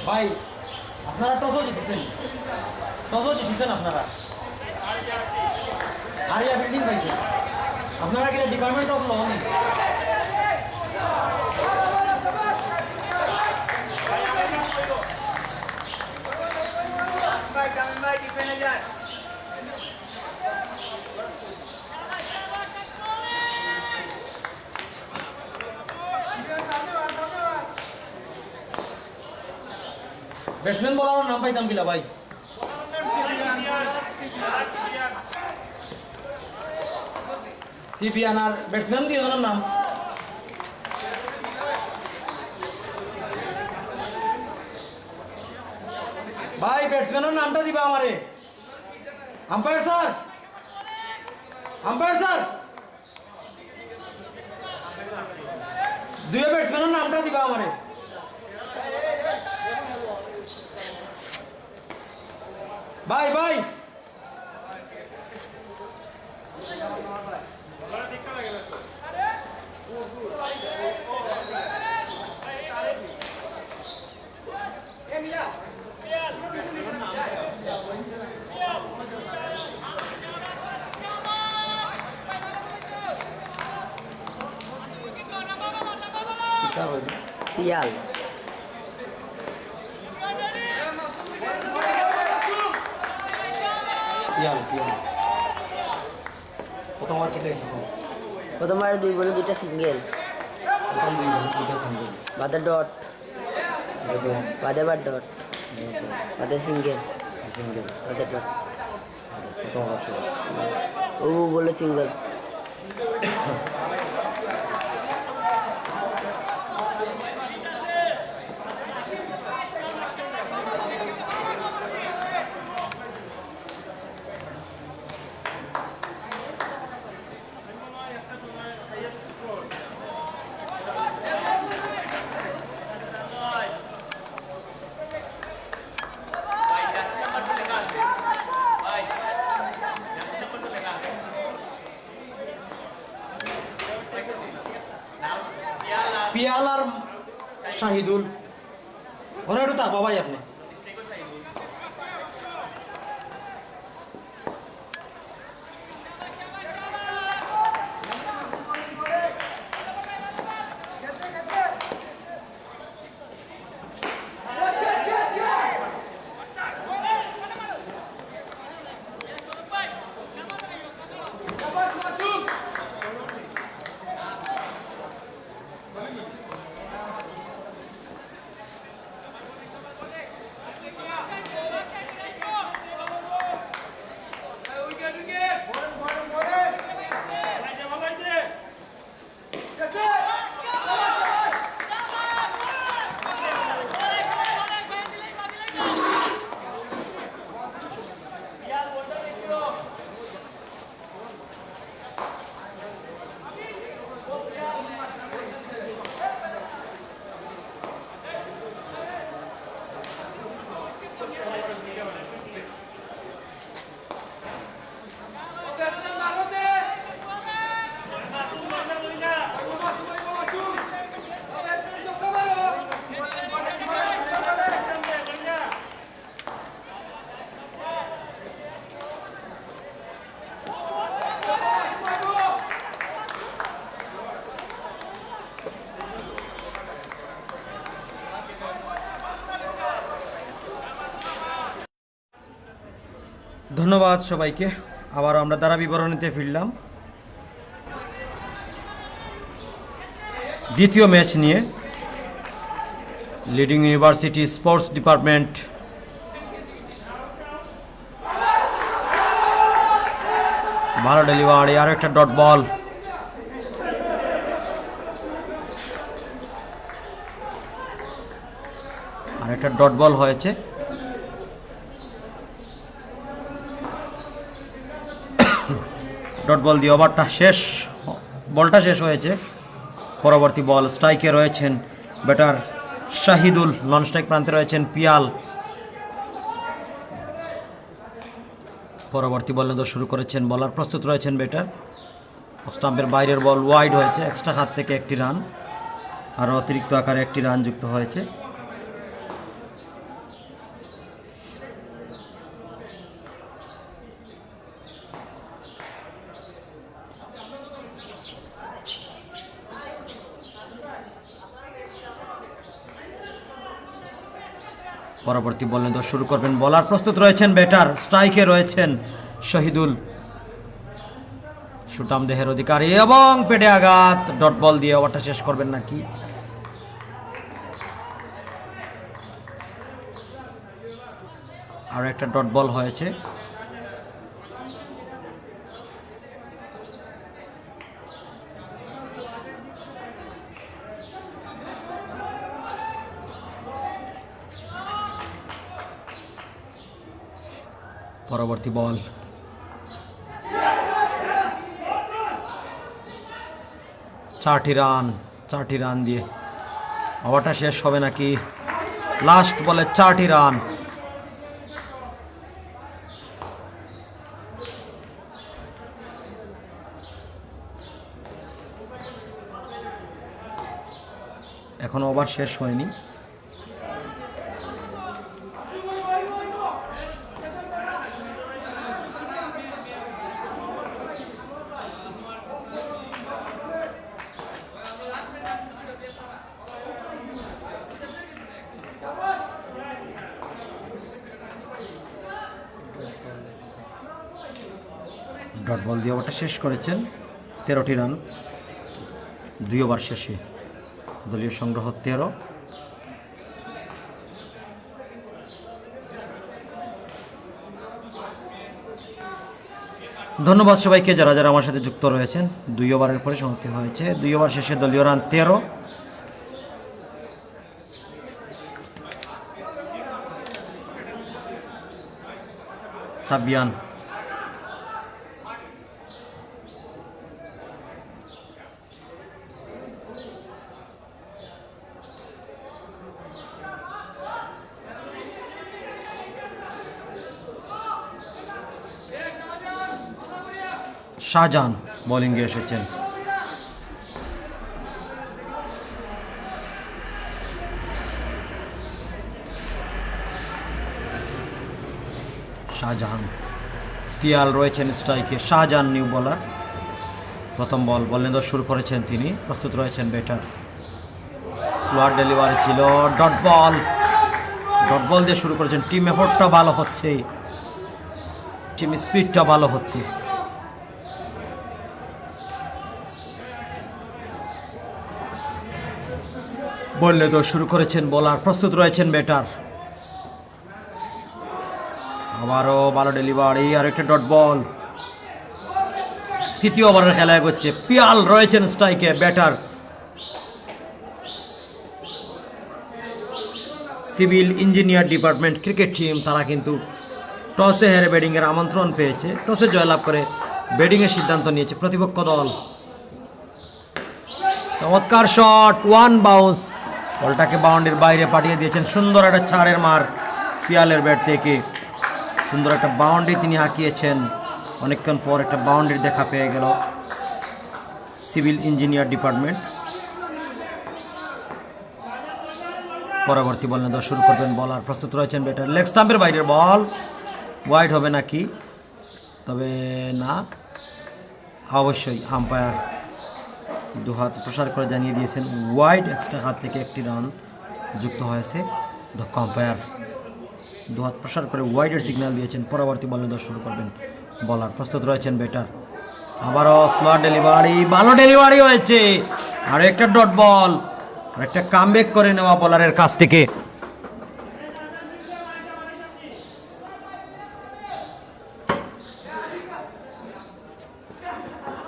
ভাই আপনারা টসও জিতেছেন আপনারা আরিয়া বিল্ডিং পাইছেন আপনারা কি ডিপার্টমেন্ট অফ ল ব্যাটসম্যান বলার নাম পাইতাম কিলা ভাই টিপিয়ান আর ব্যাটসম্যান দিয়ে নাম ভাই ব্যাটসম্যানের নামটা দিবা আমারে আম্পায়ার স্যার দুই ব্যাটসম্যানের নামটা দিবা আমারে ভাই ভাই সিয়াল প্রথমবার 2 বলে 2টা সিঙ্গেল বাদে ডট বাদে বার ডট বাদে সিঙ্গেল বাদে ডট ও বলে সিঙ্গেল পিয়াল আর শাহিদুল ওরা একটু তাপা ভাই আপনি ধন্যবাদ সবাইকে। আবার আমরা ধারা বিবরণীতে ফিরলাম দ্বিতীয় ম্যাচ নিয়ে। লিডিং ইউনিভার্সিটি স্পোর্টস ডিপার্টমেন্ট ভালো ডেলিভারি, আরো একটা ডট বল। আর একটা ডট বল হয়েছে। ডট বল দিয়ে ওভারটা শেষ, বলটা শেষ হয়েছে। পরবর্তী বল, স্ট্রাইকে রয়েছেন ব্যাটার শাহিদুল, নন স্ট্রাইক প্রান্তে রয়েছেন পিয়াল। পরবর্তী বল শুরু করেছেন, বলার প্রস্তুত রয়েছেন ব্যাটার। স্টাম্পের বাইরের বল ওয়াইড হয়েছে, এক্সট্রা হাত থেকে একটি রান, আর অতিরিক্ত আকারে একটি রান যুক্ত হয়েছে। পরবর্তী বল শুরু করবেন, বলার প্রস্তুত রয়েছেন ব্যাটার। স্ট্রাইকে রয়েছেন শহীদুল, সুটাম দেহের অধিকারী এবং পেটে আঘাত। ডট বল দিয়ে ওভারটা শেষ করবেন নাকি? আর একটা ডট বল হয়েছে। পরবর্তী বল, চারটি রান দিয়ে ওভারটা শেষ হবে নাকি? লাস্ট বলে 4টি রান। এখনো ওভার শেষ হয়নি। ডট বল দিয়ে ওভারটা শেষ করেছেন, 13টি রান 2 ওভার শেষে। দলীয় সংগ্রহ 13। ধন্যবাদ সবাইকে যারা যারা আমার সাথে যুক্ত রয়েছেন। 2 ওভারের পরে সমাপ্তি হয়েছে, 2 ওভার শেষে দলীয় রান 13। তাবিয়ান, শাহজাহান বোলিংয়ে এসেছেন। শাহজাহান, পিয়াল রয়েছেন স্ট্রাইকে। Shahjahan new bowler. প্রথম বল শুরু করেছেন তিনি, প্রস্তুত রয়েছেন ব্যাটার। স্লোয়ার ডেলিভারি ছিল, ডট বল দিয়ে শুরু করেছেন। টিম এফোর্টটা ভালো হচ্ছে, টিম স্পিডটা ভালো হচ্ছে। বললে তো শুরু করেছেন বোলার, প্রস্তুত রয়েছেন ব্যাটার। আবারও ভালো ডেলিভারি, আর একটা ডট বল। তৃতীয় ওভারের খেলা এগোচ্ছে। পিয়াল রয়েছেন স্ট্রাইকে, batter civil engineer department cricket team. তারা কিন্তু টসে হেরে ব্যাটিংয়ের আমন্ত্রণ পেয়েছে, টসে জয়লাভ করে ব্যাটিংয়ের সিদ্ধান্ত নিয়েছে প্রতিপক্ষ দল। চমৎকার শট, 1 বাউন্স। বলটাকে বাউন্ডারির বাইরে পাঠিয়ে দিয়েছেন। সুন্দর একটা ছাড়ের মার পিয়ালের ব্যাট থেকে। সুন্দর একটা বাউন্ডারি তিনি হাঁকিয়েছেন। অনেকক্ষণ পর একটা বাউন্ডারি দেখা পেয়ে গেল সিভিল ইঞ্জিনিয়ার ডিপার্টমেন্ট। পরবর্তী বল নিয়ে শুরু করবেন বলার, প্রস্তুত রয়েছেন ব্যাটার। লেগ স্টাম্পের বাইরের বল, ওয়াইড হবে নাকি? তবে না, অবশ্যই আম্পায়ার দুহাত প্রসার করে জানিয়ে দিয়েছেন ওয়াইড। এক্সট্রা হাত থেকে একটি রান যুক্ত হয়েছে। দক্ষ আম্পায়ার। দুহাত প্রসার করে ওয়াইডের সিগন্যাল দিয়েছেন। পরবর্তী বলে দশ শুরু করবেন বলার, প্রস্তুত রয়েছেন ব্যাটার। আবারও স্লট ডেলিভারি, ভালো ডেলিভারি হয়েছে, আর একটা ডট বল, আর একটা কামব্যাক করে নেওয়া বলারের কাছ থেকে।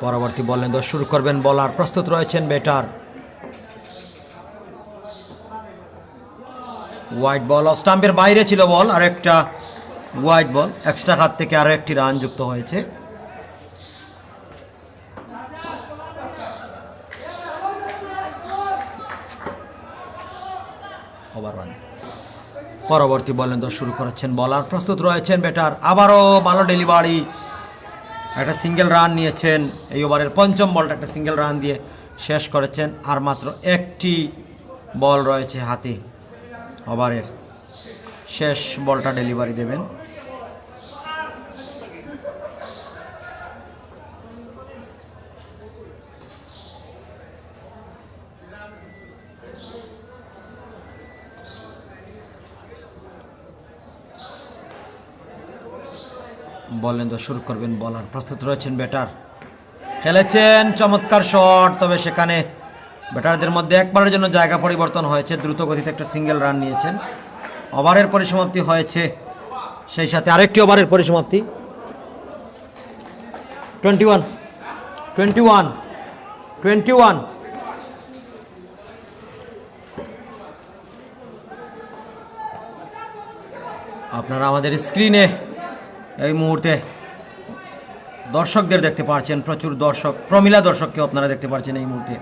পরবর্তী বলে দশ শুরু করবেন বলার, প্রস্তুত রয়েছেন ব্যাটার। হোয়াইট বল, স্টাম্পের বাইরে ছিল বল, আর একটা হোয়াইট বল, এক্সট্রা হাত থেকে আরও একটি রান যুক্ত হয়েছে। পরবর্তী বলে দশ শুরু করেছেন বলার, প্রস্তুত রয়েছেন ব্যাটার। আবারও ভালো ডেলিভারি, একটা সিঙ্গেল রান নিয়েছেন এই ওভারের পঞ্চম বলটা, একটা সিঙ্গেল রান দিয়ে শেষ করেছেন। আর মাত্র একটি বল রয়েছে হাতে, ওভারের শেষ বলটা ডেলিভারি দেবেন। বলেন তো শুরু করবেন বলার, প্রস্তুত রয়েছেন ব্যাটার। খেলেছেন চমৎকার শট, তবে সেখানে ব্যাটারদের মধ্যে একবারের জন্য জায়গা পরিবর্তন হয়েছে। দ্রুত গতিতে একটা সিঙ্গেল রান নিয়েছেন। ওভারের পরিসমাপ্তি হয়েছে, সেই সাথে আরেকটি ওভারের পরিসমাপ্তি। 21 আপনারা আমাদের স্ক্রিনে এই মুহূর্তে দর্শকদের দেখতে পাচ্ছেন, প্রচুর দর্শক, প্রমিলা দর্শককেও আপনারা দেখতে পাচ্ছেন। এই মুহূর্তে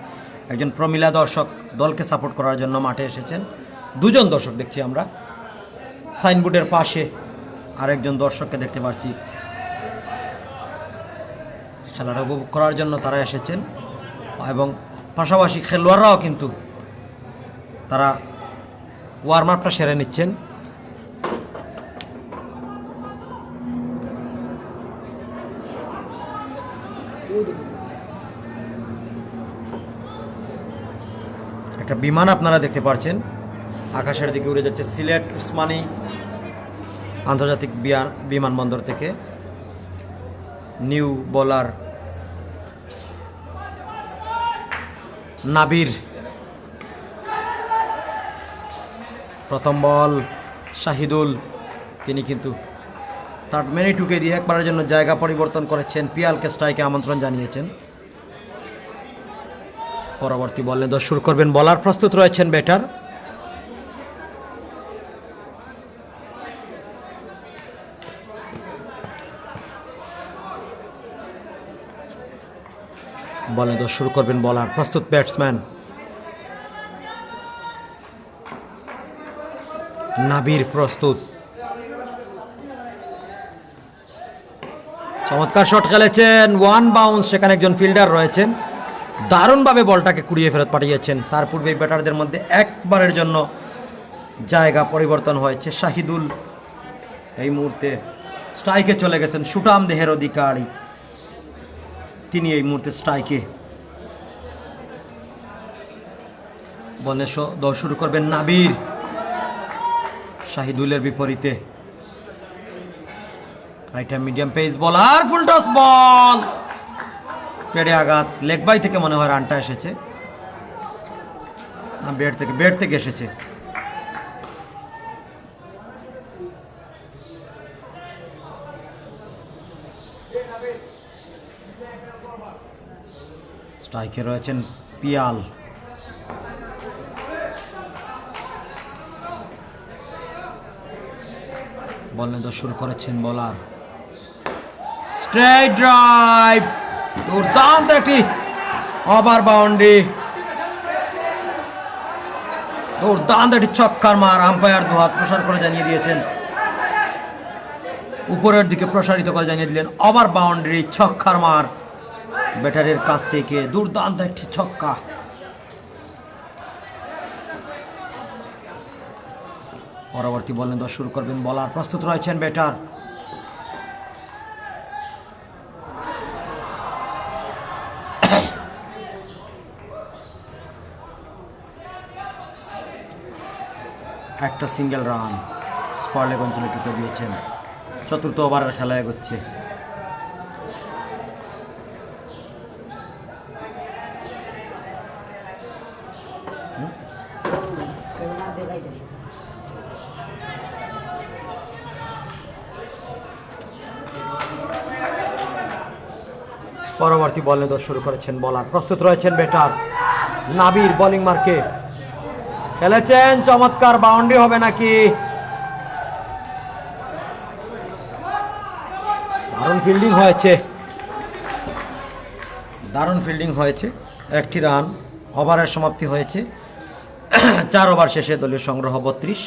একজন প্রমিলা দর্শক দলকে সাপোর্ট করার জন্য মাঠে এসেছেন। দুজন দর্শক দেখছি আমরা, সাইনবোর্ডের পাশে আরেকজন দর্শককে দেখতে পাচ্ছি। খেলাটা উপভোগ করার জন্য তারা এসেছেন, এবং পাশাপাশি খেলোয়াড়রাও কিন্তু তারা ওয়ার্ম আপটা সেরে নিচ্ছেন। একটা বিমান আপনারা দেখতে পাচ্ছেন আকাশের দিকে উড়ে যাচ্ছে, সিলেট উসমানী আন্তর্জাতিক বিমানবন্দর থেকে। নিউ বোলার নাবির, প্রথম বল শাহিদুল, তিনি কিন্তু তার মিনিটুকে দিয়ে একবারের জন্য জায়গা পরিবর্তন করেছেন, পিয়ালকে স্ট্রাইকে আমন্ত্রণ জানিয়েছেন। পরবর্তী বলে দশ শুরু করবেন বলার, প্রস্তুত রয়েছেন ব্যাটার। বলে দশ শুরু করবেন বলার, প্রস্তুত ব্যাটসম্যান নাবির, প্রস্তুত। চমৎকার শট খেলেছেন, ওয়ান বাউন্স, সেখানে একজন ফিল্ডার রয়েছেন, দারুণভাবে বলটাকে কুড়িয়ে ফেরত পাঠিয়েছেন। তার পূর্বেই ব্যাটারদের মধ্যে একবারের জন্য জায়গা পরিবর্তন হয়েছে। শাহিদুল এই মুহূর্তে স্ট্রাইকে চলে গেছেন, সুটাম দেহের অধিকারী, তিনি এই মুহূর্তে স্ট্রাইকে। বলে দল শুরু করবেন নাবির, শাহিদুলের বিপরীতে। রাইট হ্যান্ড মিডিয়াম পেস বলার, ফুল টস বল, পেড়ে আঘাত, লেগ বাই থেকে মনে হয় রানটা এসেছে, না ব্যাট থেকে এসেছে। স্ট্রাইকে রয়েছেন পিয়াল। বলেন তো শুরু করেছেন বলার, স্ট্রেট ড্রাইভ, দুর্দান্ত একটি ওভার বাউন্ডারি, দুর্দান্ত একটি ছক্কার মার। আম্পায়ার দুহাত প্রসার করে জানিয়ে দিয়েছেন, উপরের দিকে প্রসারিত করে জানিয়ে দিলেন ওভার বাউন্ডারি, ছক্কার মার ব্যাটারের কাছ থেকে, দুর্দান্ত একটি ছক্কা। পরবর্তী বলেন দশ শুরু করবেন বলার, প্রস্তুত রয়েছেন ব্যাটার। একটা সিঙ্গেল রান, স্কোয়ার লেগ অঞ্চলে ঢুকে দিয়েছেন। চতুর্থ ওভারের খেলা এগোচ্ছে। পরবর্তী বল নিয়ে শুরু করেছেন বলার, প্রস্তুত রয়েছেন ব্যাটার নাবির বোলিং মার্কে খেলেছেন। চমৎকার বাউন্ডারি হবে নাকি? দারুণ ফিল্ডিং হয়েছে, দারুণ ফিল্ডিং হয়েছে। একটি রান, ওভারের সমাপ্তি হয়েছে। 4 ওভার শেষে দলীয় সংগ্রহ 32।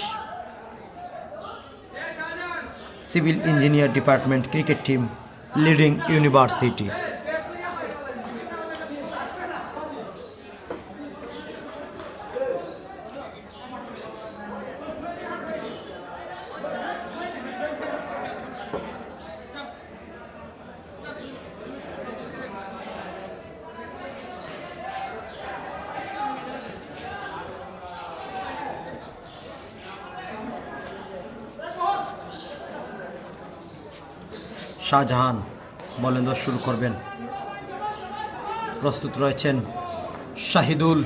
Civil engineer department cricket team leading university. Shahjahan বলেন শুরু করবেন। প্রস্তুত রয়েছেন শাহিদুল।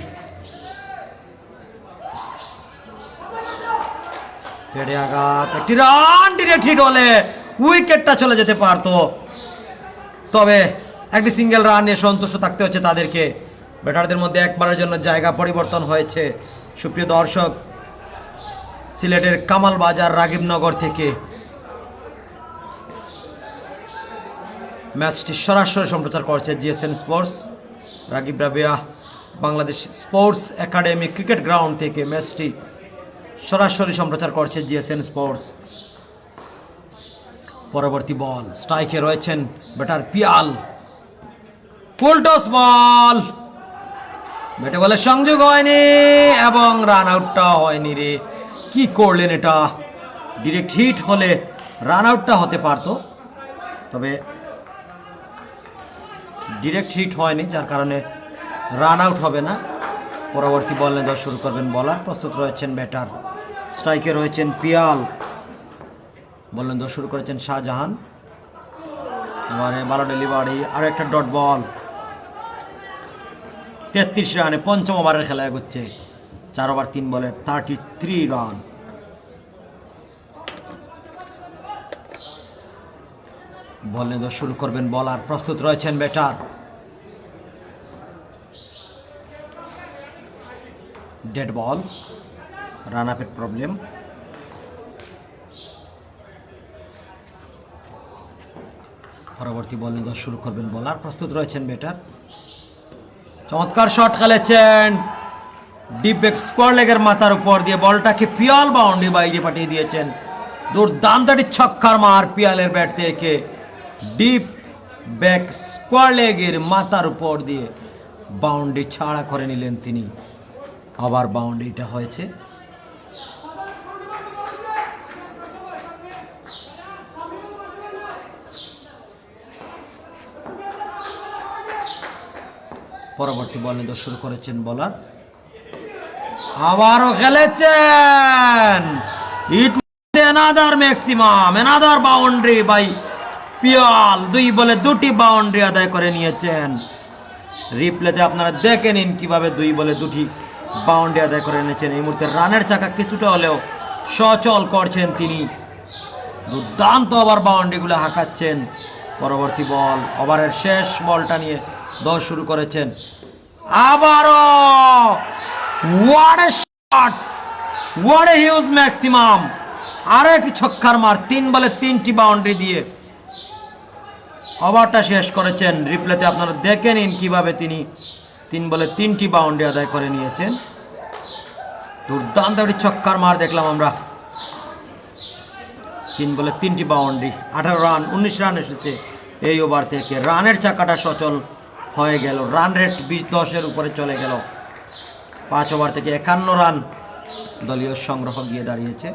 পেড়ে আঘাত, একটি রান, ডিরেক্ট হিট হলে উইকেটটা চলে যেতে পারতো, তবে একটি সিঙ্গেল রান নিয়ে সন্তুষ্ট থাকতে হচ্ছে তাদেরকে। ব্যাটারদের মধ্যে একবারের জন্য জায়গা পরিবর্তন হয়েছে। সুপ্রিয় দর্শক, সিলেটের কামাল বাজার রাগিবনগর থেকে ম্যাচটি সরাসরি সম্প্রচার করছে GSN sports. Ragib Rabia Bangladesh sports academy cricket ground থেকে ম্যাচটি সরাসরি সম্প্রচার করছে জিএসএন স্পোর্টস। পরবর্তী বল, স্ট্রাইকে রয়েছেন ব্যাটার পিয়াল। ফুল টস বল, ব্যাটে বলে সংযোগ হয়নি এবং রান আউটটা হয়নি রে। কি করলেন এটা? ডিরেক্ট হিট হলে রান আউটটা হতে পারতো, তবে ডিরেক্ট হিট হয়নি, যার কারণে রান আউট হবে না। পরবর্তী বল নিয়ে শুরু করবেন বলার, প্রস্তুত রয়েছেন ব্যাটার। স্ট্রাইকে রয়েছেন পিয়াল, বল নিয়ে শুরু করেছেন শাহজাহান। এবারে ভালো ডেলিভারি, আর একটা ডট বল। 33 রানে পঞ্চম ওভারের খেলা এগোচ্ছে। 4 ওভার 3 বলে 33 রান। বল নিয়ে শুরু করবেন বলার, প্রস্তুত রয়েছেন ব্যাটার। ডেড বল, রান আপের প্রবলেম। পরবর্তী বল নিয়ে শুরু করবেন বলার, প্রস্তুত রয়েছেন ব্যাটার। চমৎকার শট খেলেছেন, ডিপ ব্যাক স্কোয়ার লেগের মাথার উপর দিয়ে বলটাকে পিয়াল বাউন্ডারি বাইরে পাঠিয়ে দিয়েছেন। দুর্দান্ত ছক্কার মার পিয়ালের ব্যাট থেকে ডিপ ব্যাক স্কোয়ার লেগের মাথার উপর দিয়ে বাউন্ডারি ছাড়া করে নিলেন তিনি। আবার বাউন্ডারিটা হয়েছে। পরবর্তী বল নিয়ে শুরু করেছেন বলার, আবারও খেলেছেন। It another maximum, another boundary by Piyal. 2 বলে 2টি বাউন্ডারি আদায় করে নিয়েছেন। রিপ্লেতে আপনারা দেখে নিন কিভাবে 2 বলে 2টি বাউন্ডারি আদায় করে নিয়েছেন। এই মুহূর্তে রানের চাকা কিছুটা হলেও সচল করছেন তিনি। দুর্দান্ত ওভার বাউন্ডারিগুলো হাঁকাচ্ছেন। পরবর্তী বল, ওভারের শেষ বলটা নিয়ে 10 শুরু করেছেন। আবারও what a shot, what a huge maximum. আরো একটি ছক্কার মার, 3 বলে 3টি বাউন্ডারি দিয়ে ওভারটা শেষ করেছেন। রিপ্লেতে আপনারা দেখে নিন কিভাবে তিনি 3 বলে 3টি বাউন্ডারি আদায় করে নিয়েছেন। দুর্দান্ত একটি ছক্কার মার দেখলাম আমরা। 3 বলে 3টি বাউন্ডারি, 18 রান, 19 রান এসেছে এই ওভার থেকে। রানের চাকাটা সচল হয়ে গেল, রান রেট 20-10-এর উপরে চলে গেল। 5 ওভার থেকে 51 রান দলীয় সংগ্রহ গিয়ে দাঁড়িয়েছে।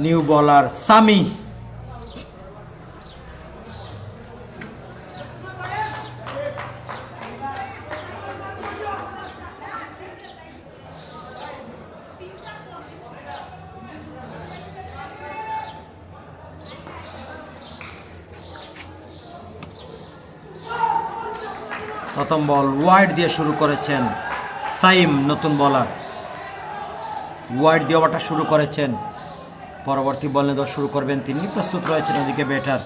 নিউ বলার সামি। প্রথম বল ওয়াইড দিয়ে শুরু করেছেন সাইম, নতুন বলার। ওয়াইড দিয়ে ওভারটা শুরু করেছেন। পরবর্তী বল নিয়ে শুরু করবেন তিনি। প্রস্তুত রয়েছেন ওদিকে ব্যাটার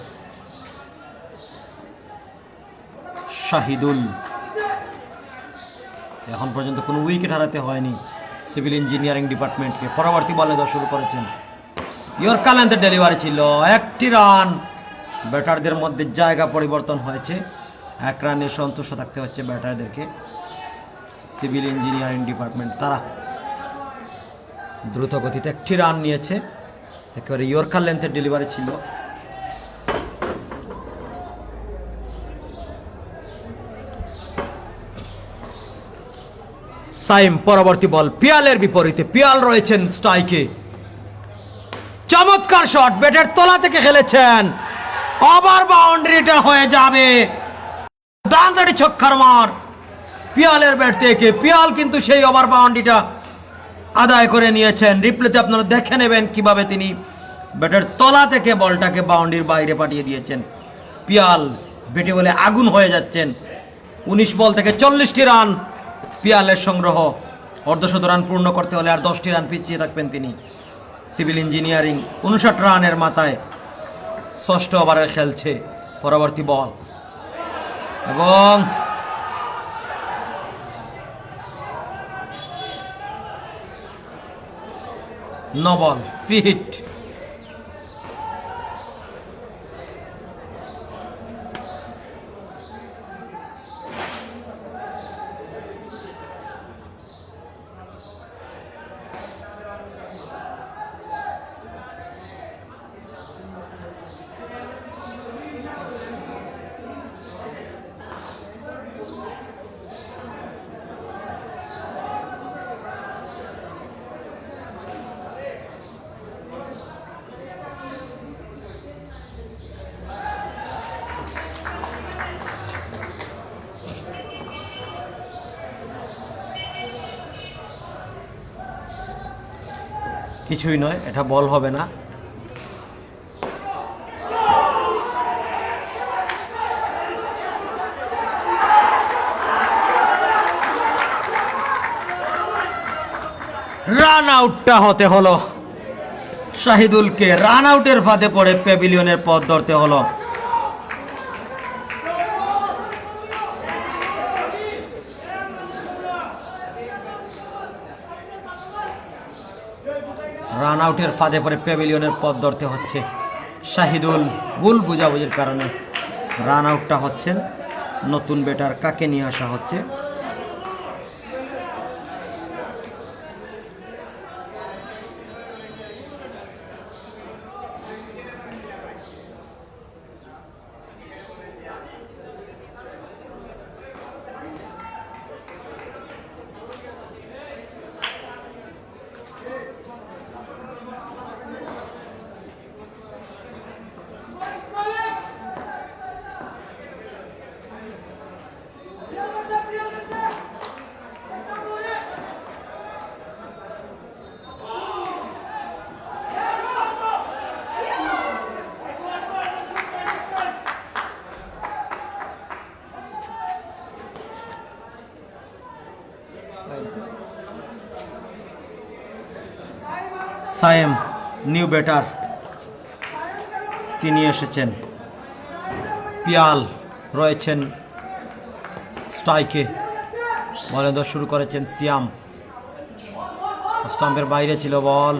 শাহিদুল। এখন পর্যন্ত কোনো উইকেট হারাতে হয়নি সিভিল ইঞ্জিনিয়ারিং ডিপার্টমেন্টকে। পরবর্তী বল নিয়ে শুরু করেছেন। ইয়র্কার লেন্থের ডেলিভারি ছিল, একটি রান। ব্যাটারদের মধ্যে জায়গা পরিবর্তন হয়েছে, এক রানে সন্তুষ্ট থাকতে হচ্ছে ব্যাটারদেরকে। সিভিল ইঞ্জিনিয়ারিং ডিপার্টমেন্ট তারা দ্রুত গতিতে একটি রান নিয়েছে। একেবারে ইয়র্কার লেন্থের ডেলিভারি ছিল। সাইম পরবর্তী বল পিয়ালের বিপরীতে। পিয়াল রয়েছেন স্ট্রাইকে। চমৎকার শট, ব্যাটের তলা থেকে খেলেছেন, ওভার বাউন্ডারিটা হয়ে যাবে। ডান সাইডে ছক্কার মার পিয়ালের ব্যাট থেকে। পিয়াল কিন্তু সেই ওভার বাউন্ডারিটা আদায় করে নিয়েছেন। রিপ্লেতে আপনারা দেখে নেবেন কিভাবে তিনি ব্যাটের তলা থেকে বলটাকে বাউন্ডারির বাইরে পাঠিয়ে দিয়েছেন। পিয়াল ব্যাটে বলে আগুন হয়ে যাচ্ছেন। 19 বল থেকে 40টি রান পিয়ালের সংগ্রহ। অর্ধশত রান পূর্ণ করতে হলে আর 10টি রান পিছিয়ে থাকবেন তিনি। সিভিল ইঞ্জিনিয়ারিং 59 রানের মাথায় 6ষ্ঠ ওভারে খেলছে। পরবর্তী বল এবং নো বল, ফ্রি হিট। কিছুই নয়, এটা বল হবে না। রান আউটটা হতে হলো শাহিদুলকে। রান আউটের ফাঁদে পড়ে প্যাভিলিয়নের পথ ধরতে হলো। রান আউটের ফাঁদে পড়ে প্যাভিলিয়নের পথ ধরতে হচ্ছে শাহিদুল। ভুল বুঝাবুঝির কারণে রান আউটটা হচ্ছেন। নতুন ব্যাটার কাকে নিয়ে আসা হচ্ছে? সায়েম নিউ ব্যাটার তিনি এসেছেন। পিয়াল রয়েছেন স্ট্রাইকে। বলেন্দ শুরু করেছেন সিয়াম। স্টাম্পের বাইরে ছিল বল,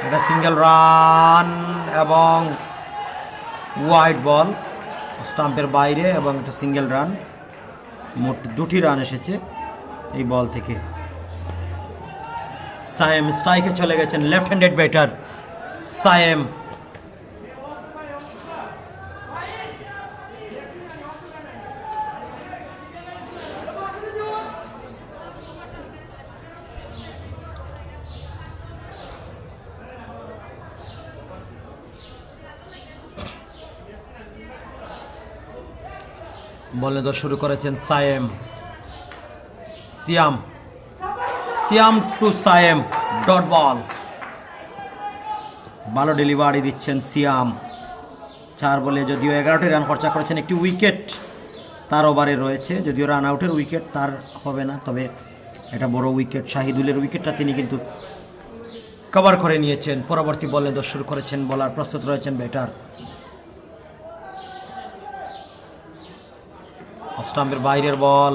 এটা সিঙ্গেল রান এবং ওয়াইড বল। স্টাম্পের বাইরে এবং একটা সিঙ্গেল রান। মোট 2টি রান এসেছে এই বল থেকে। সায়েম স্ট্রাইকে চলে গেছেন, লেফট হ্যান্ডেড ব্যাটার সায়েম। বলে তো শুরু করেছেন সায়েম। সিয়াম, সিয়াম টু সায়েম, ডট বল। ভালো ডেলিভারি দিচ্ছেন সিয়াম। 4 বলে যদিও 11টি রান খরচা করেছেন, একটি উইকেট তার ওভারে রয়েছে, যদিও রান আউটের উইকেট তার হবে না, তবে এটা বড় উইকেট। শাহিদুলের উইকেটটা তিনি কিন্তু কভার করে নিয়েছেন। পরবর্তী বলে তো শুরু করেছেন বলার, প্রস্তুত রয়েছেন ব্যাটার। অফ স্টাম্পের বাইরের বল,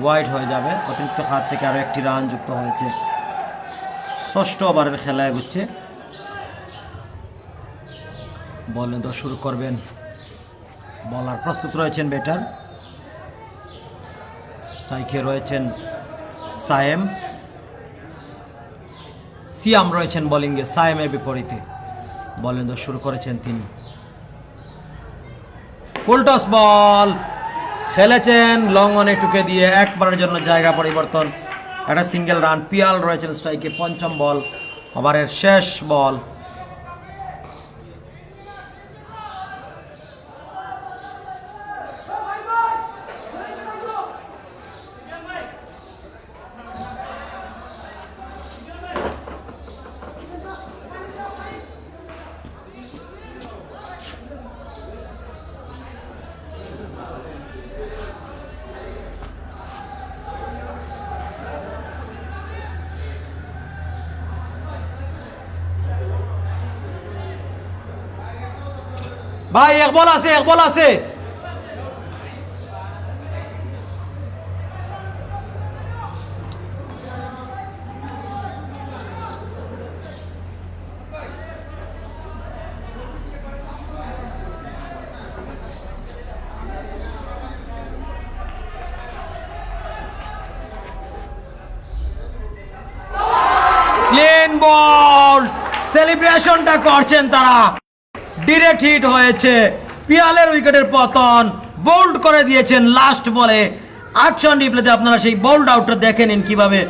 ওয়াইড হয়ে যাবে। অতিরিক্ত হাত থেকে আরও একটি রান যুক্ত হয়েছে। 6ষ্ঠ ওভারের খেলায় হচ্ছে। বলে তো শুরু করবেন বলার, প্রস্তুত রয়েছেন ব্যাটার। স্ট্রাইকে রয়েছেন সায়েম, সিয়াম রয়েছেন বোলিংয়ে সায়েমের বিপরীতে। বলেন তো শুরু করেছেন তিনি। ফুল টস বল খেলেছেন লং অনে টুকে দিয়ে, একবারের জন্য জায়গা পরিবর্তন। একটা সিঙ্গেল রান। পিয়াল রয়েছেন স্ট্রাইকে। 5ম বল, ওভারের শেষ বল। ভাই এক বল আছে, এক বল আছে। ক্লিন বল, সেলিব্রেশনটা করছেন তারা। ডিরেক্ট হিট হয়েছে। পিয়ালের উইকেটের পতন, বোল্ড করে দিয়েছেন লাস্ট বলে। অ্যাকশন রিপ্লেতে আপনারা সেই বোল্ড আউটটা দেখে নিন কিভাবে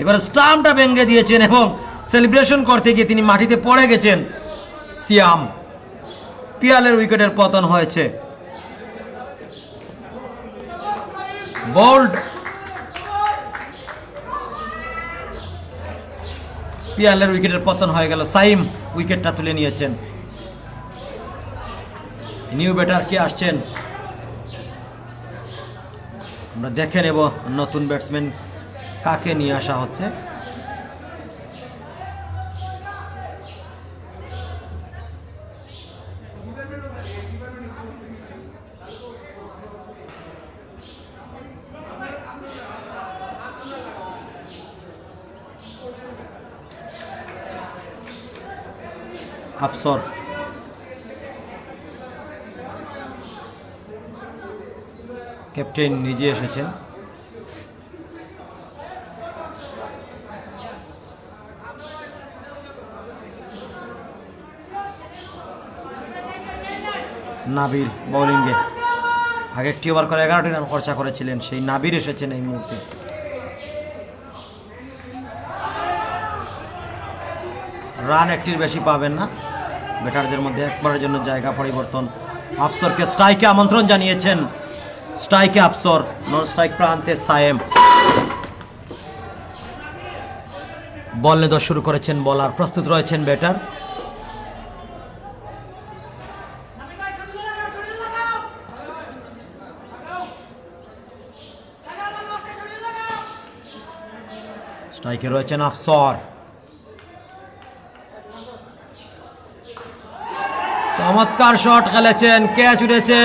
এবারে স্টাম্পটা ভেঙে দিয়েছেন এবং সেলিব্রেশন করতে গিয়ে তিনি মাটিতে পড়ে গেছেন। সিয়াম, পিয়ালের উইকেটের পতন হয়েছে। বোল্ড, পিয়ালের উইকেটের পতন হয়ে গেল। সাইম উইকেটটা তুলে নিয়েছেন। নিউ ব্যাটার কে আসছেন আমরা দেখে নেব। নতুন ব্যাটসম্যান কাকে নিয়ে আসা হচ্ছে। আফসর, ক্যাপ্টেন নিজে এসেছেন। নাবির বোলিংয়ে আগে একটি ওভার করে 11টি রান খরচা করেছিলেন, সেই নাবির এসেছেন এই মুহূর্তে। রান একটির বেশি পাবেন না। ব্যাটারদের মধ্যে একবারের জন্য জায়গা পরিবর্তন। আফসরকে স্ট্রাইকে আমন্ত্রণ জানিয়েছেন। স্ট্রাইকে আফসর, নন স্ট্রাইক প্রান্তে সায়েম। বল নিয়ে শুরু করেছেন বলার, প্রস্তুত রয়েছেন ব্যাটার। স্ট্রাইকে রয়েছেন আফসর। চমৎকার শট খেলেছেন, ক্যাচ উঠেছে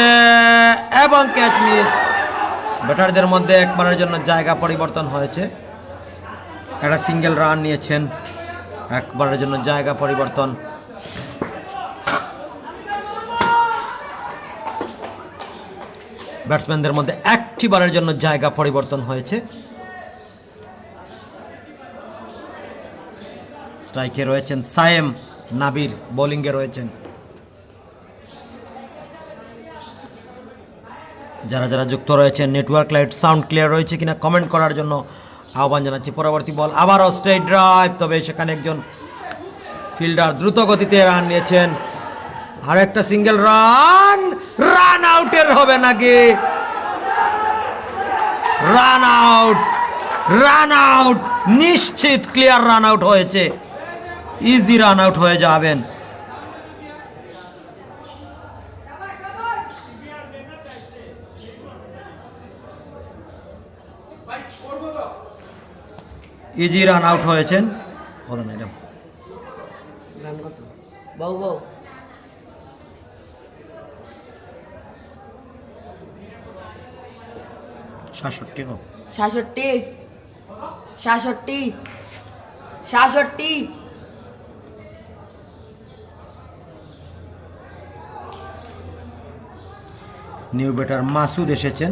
এবং ক্যাচ মিস। ব্যাটারদের মধ্যে একবারের জন্য জায়গা পরিবর্তন হয়েছে। একটা সিঙ্গেল রান নিয়েছেন, একবারের জন্য জায়গা পরিবর্তন। ব্যাটসম্যানদের মধ্যে একটি বারের জন্য জায়গা পরিবর্তন হয়েছে। স্ট্রাইকে রয়েছেন সায়েম, নাবির বোলিংয়ে রয়েছেন। যারা যারা যুক্ত রয়েছেন নেটওয়ার্ক লাইট সাউন্ড ক্লিয়ার রয়েছে কিনা কমেন্ট করার জন্য আহ্বান জানাচ্ছি। পরবর্তী বল আবারও স্ট্রেট ড্রাইভ, তবে সেখানে একজন ফিল্ডার দ্রুত গতিতে রান নিয়েছেন। আর একটা সিঙ্গেল রান, রান আউটের হবে। হবে নাকি? রান আউট, রান আউট, নিশ্চিত ক্লিয়ার রান আউট হয়েছে, ইজি রান আউট হয়ে যাবেন। ইজি রান আউট হয়েছেন। রান কত? বাউ বাউ। 66 হোক। 66 66 66। নিউ ব্যাটার মাসুদ এসেছেন।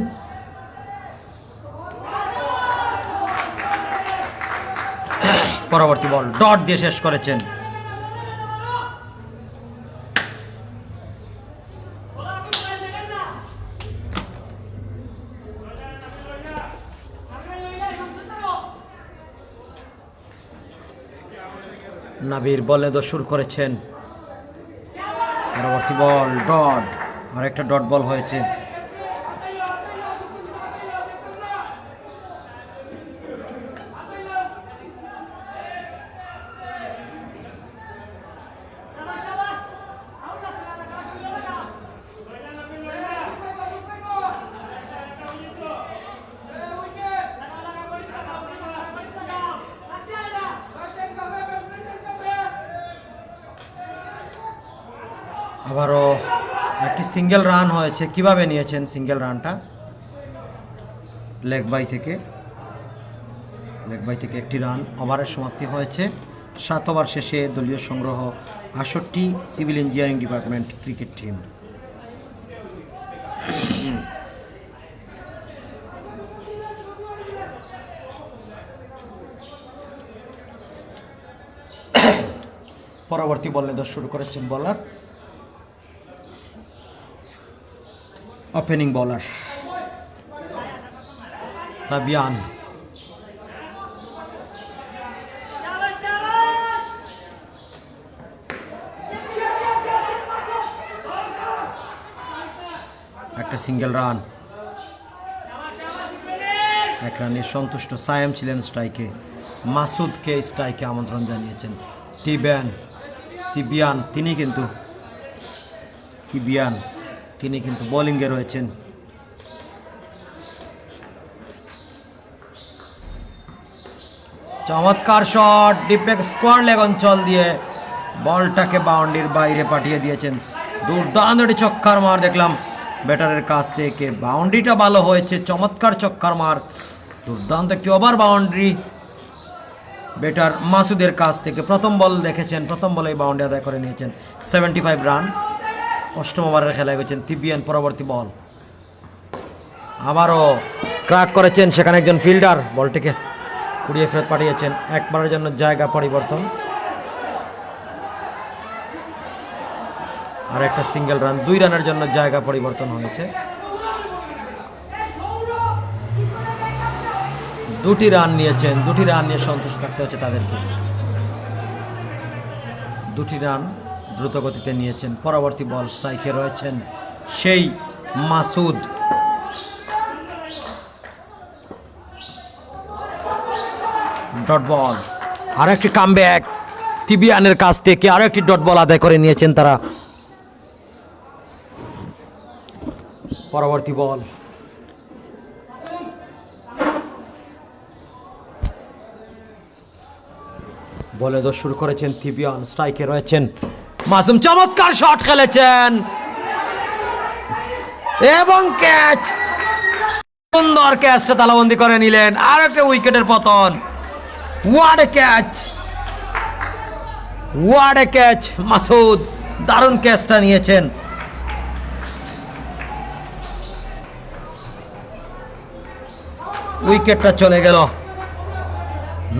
পরবর্তী বল ডট দিয়ে শেষ করেছেন। নাবির বলে শুরু করেছেন। পরবর্তী বল ডট, আর একটা ডট বল হয়েছে। আবারও একটি সিঙ্গেল রান হয়েছে। কিভাবে নিয়েছেন সিঙ্গেল রানটা? লেগ বাই থেকে, লেগ বাই থেকে একটি রান। ওভারের সমাপ্তি হয়েছে। 7 ওভার শেষে দলীয় সংগ্রহ 68 civil engineering department cricket team. পরবর্তী বলে শুরু করেছেন বোলার, ওপেনিং বোলার তাবিয়ান। একটা সিঙ্গেল রান, এক রানে সন্তুষ্ট। সায়েম ছিলেন স্ট্রাইকে, মাসুদকে স্ট্রাইকে আমন্ত্রণ জানিয়েছেন। তিবিয়ান তিনি কিন্তু বোলিংয়ে রয়েছেন। চমৎকার শট, ডিপেক স্কোয়ার লেগ অঞ্চল দিয়ে বলটাকে বাউন্ডারির বাইরে পাঠিয়ে দিয়েছেন। দুর্দান্ত একটি ছক্কার মার দেখলাম ব্যাটারের কাছ থেকে। বাউন্ডারিটা ভালো হয়েছে, চমৎকার ছক্কার মার, দুর্দান্ত একটি ওভার বাউন্ডারি ব্যাটার মাসুদের কাছ থেকে। প্রথম বল দেখেছেন, প্রথম বলে বাউন্ডারি আদায় করে নিয়েছেন। 75 রান, 8ম ওভারের খেলায় গেছেন তিবিয়ান। পরবর্তী বল আবারও ক্র্যাক করেছেন, সেখানে একজন ফিল্ডার বলটিকে কুড়িয়ে ফেরত পাঠিয়েছেন। একবারের জন্য জায়গা পরিবর্তন, আর একটা সিঙ্গেল রান। 2 রানের জন্য জায়গা পরিবর্তন হয়েছে। 2টি রান নিয়েছেন, 2টি রান নিয়ে সন্তুষ্ট থাকতে হচ্ছে তাদেরকে। 2টি রান দ্রুত গতিতে নিয়েছেন। পরবর্তী বল স্ট্রাইকে রয়েছেন সেই মাসুদ। ডট বল, আর একটি কামব্যাক তিবিয়ানের কাছ থেকে। আরো একটি ডট বল আদায় করে নিয়েছেন তারা। পরবর্তী বল বলে শুরু করেছেন তিবিয়ান, স্ট্রাইকে রয়েছেন মাসুম। চমৎকার শট খেলেছেন এবং ক্যাচ, সুন্দর ক্যাচটা তালাবন্দি করে নিলেন। আর একটা উইকেটের পতন। What a catch, what a catch! Masud দারুণ ক্যাচটা নিয়েছেন। উইকেটটা চলে গেল।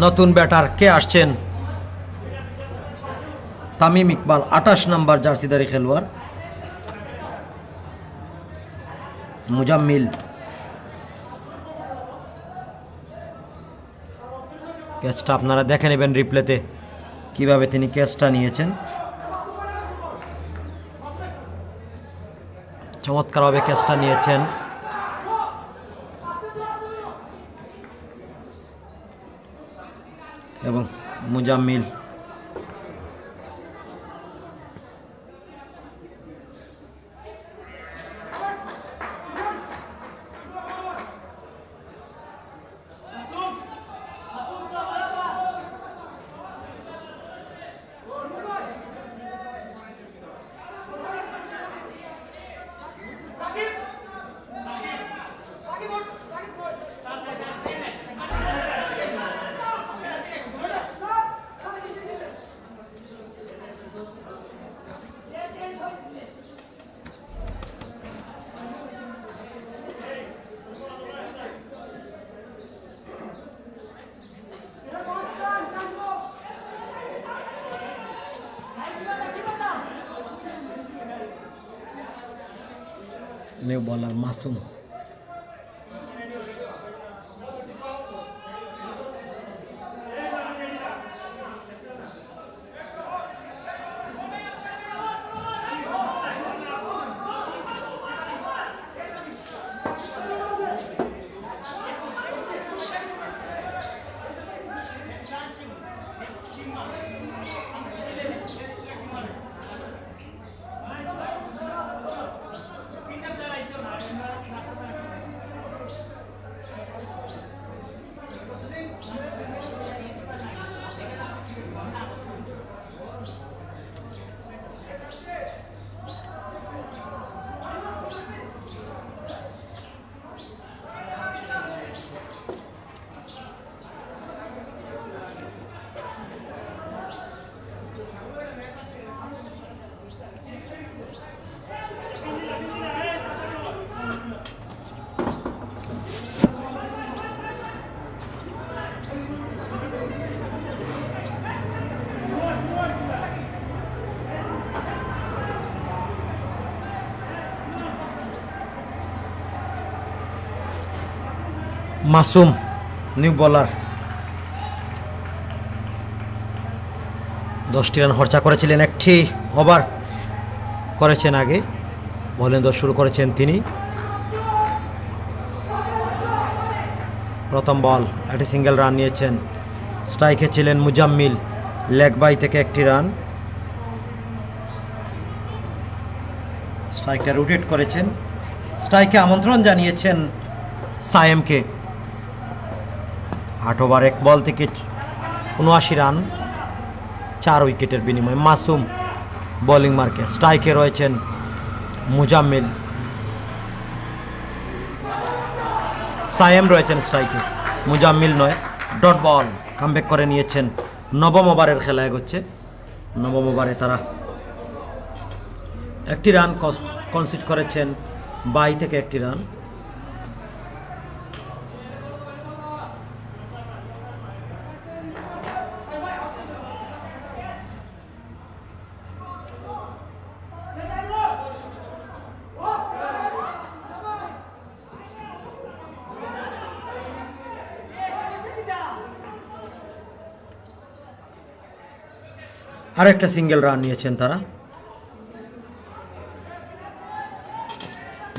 নতুন ব্যাটার কে আসছেন? তামিম ইকবাল, 28 নম্বর জার্সিধারী খেলোয়াড়। মুজাম্মিল, ক্যাচটা আপনারা দেখে নেবেন রিপ্লেতে কিভাবে তিনি ক্যাচটা নিয়েছেন। চমৎকারভাবে ক্যাচটা নিয়েছেন। এবং মুজাম্মিল নিউ বলার মাসুম। মাসুম নিউ বলার 10টি রান খরচা করেছিলেন, একটি ওভার করেছেন আগে। বলেন্দ্র শুরু করেছেন তিনি। প্রথম বল, একটি সিঙ্গেল রান নিয়েছেন। স্ট্রাইকে ছিলেন মুজাম্মিল, লেগ বাই থেকে একটি রান। স্ট্রাইকটা রোটেট করেছেন, স্ট্রাইকে আমন্ত্রণ জানিয়েছেন সায়েমকে। 8 ওভার 1 বল থেকে 79 রান, 4 উইকেটের বিনিময়ে। মাসুম বোলিং মার্কে, স্ট্রাইকে রয়েছেন মুজাম্মিল, সায়েম রয়েছেন স্ট্রাইকে, মুজাম্মিল নয়। ডট বল কামব্যাক করে নিয়েছেন। নবম ওভারের খেলা এগোচ্ছে। নবম ওভারে তারা একটি রান কনসিড করেছেন, বাই থেকে একটি রান। আর একটা সিঙ্গেল রান নিয়েছেন তারা।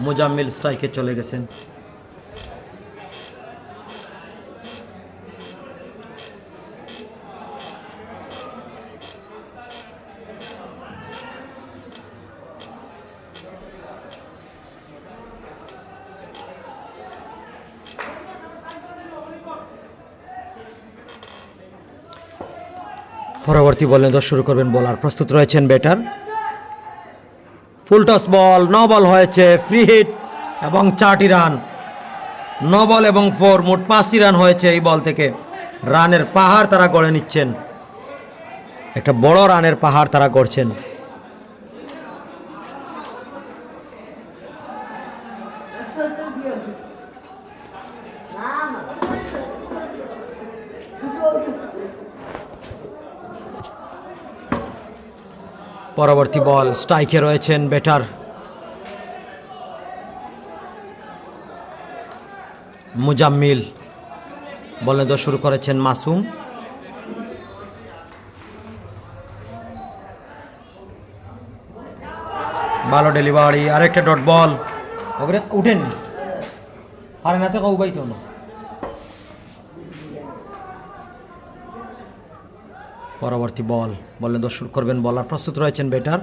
মুজাম্মিল স্ট্রাইকে চলে গেছেন। পরবর্তী বলে শুরু করবেন বোলার। প্রস্তুত রয়েছেন ব্যাটার। ফুল টস বল, 9 বল হয়েছে, ফ্রি হিট এবং 4টি রান। 9 বল এবং 4, মোট 5টি রান হয়েছে এই বল থেকে। রানের পাহাড় তারা গড়ে নিচ্ছেন, একটা বড় রানের পাহাড় তারা গড়ছেন। পরবর্তী বল, স্ট্রাইকে রয়েছেন ব্যাটার মুজাম্মিল। বলে শুরু করেছেন মাসুম। ভালো ডেলিভারি, আরেকটা ডট বল। ওকে উঠেন আরে না তো উবাই তো না। পরবর্তী বল, বলেন দর্শক করবেন, বলার প্রস্তুত রয়েছেন ব্যাটার।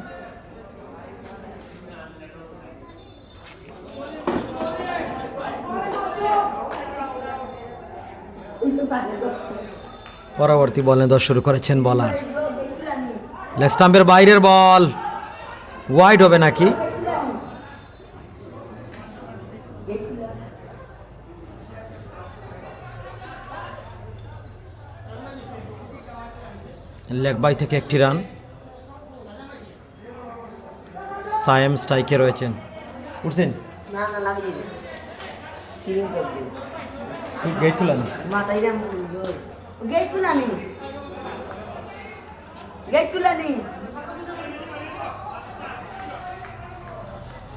পরবর্তী বলে দশ শুরু করেছেন বলার। লেগ স্টাম্পের বাইরের বল, ওয়াইড হবে নাকি? লেগ বাই থেকে একটি রান। সায়েম স্ট্রাইকে রয়েছেন, উঠছেন না না লাগিয়ে দিবে সিলিং করবে গেট খুলেন। মাথায় রাম গেট খুলানি গেট খুলানি।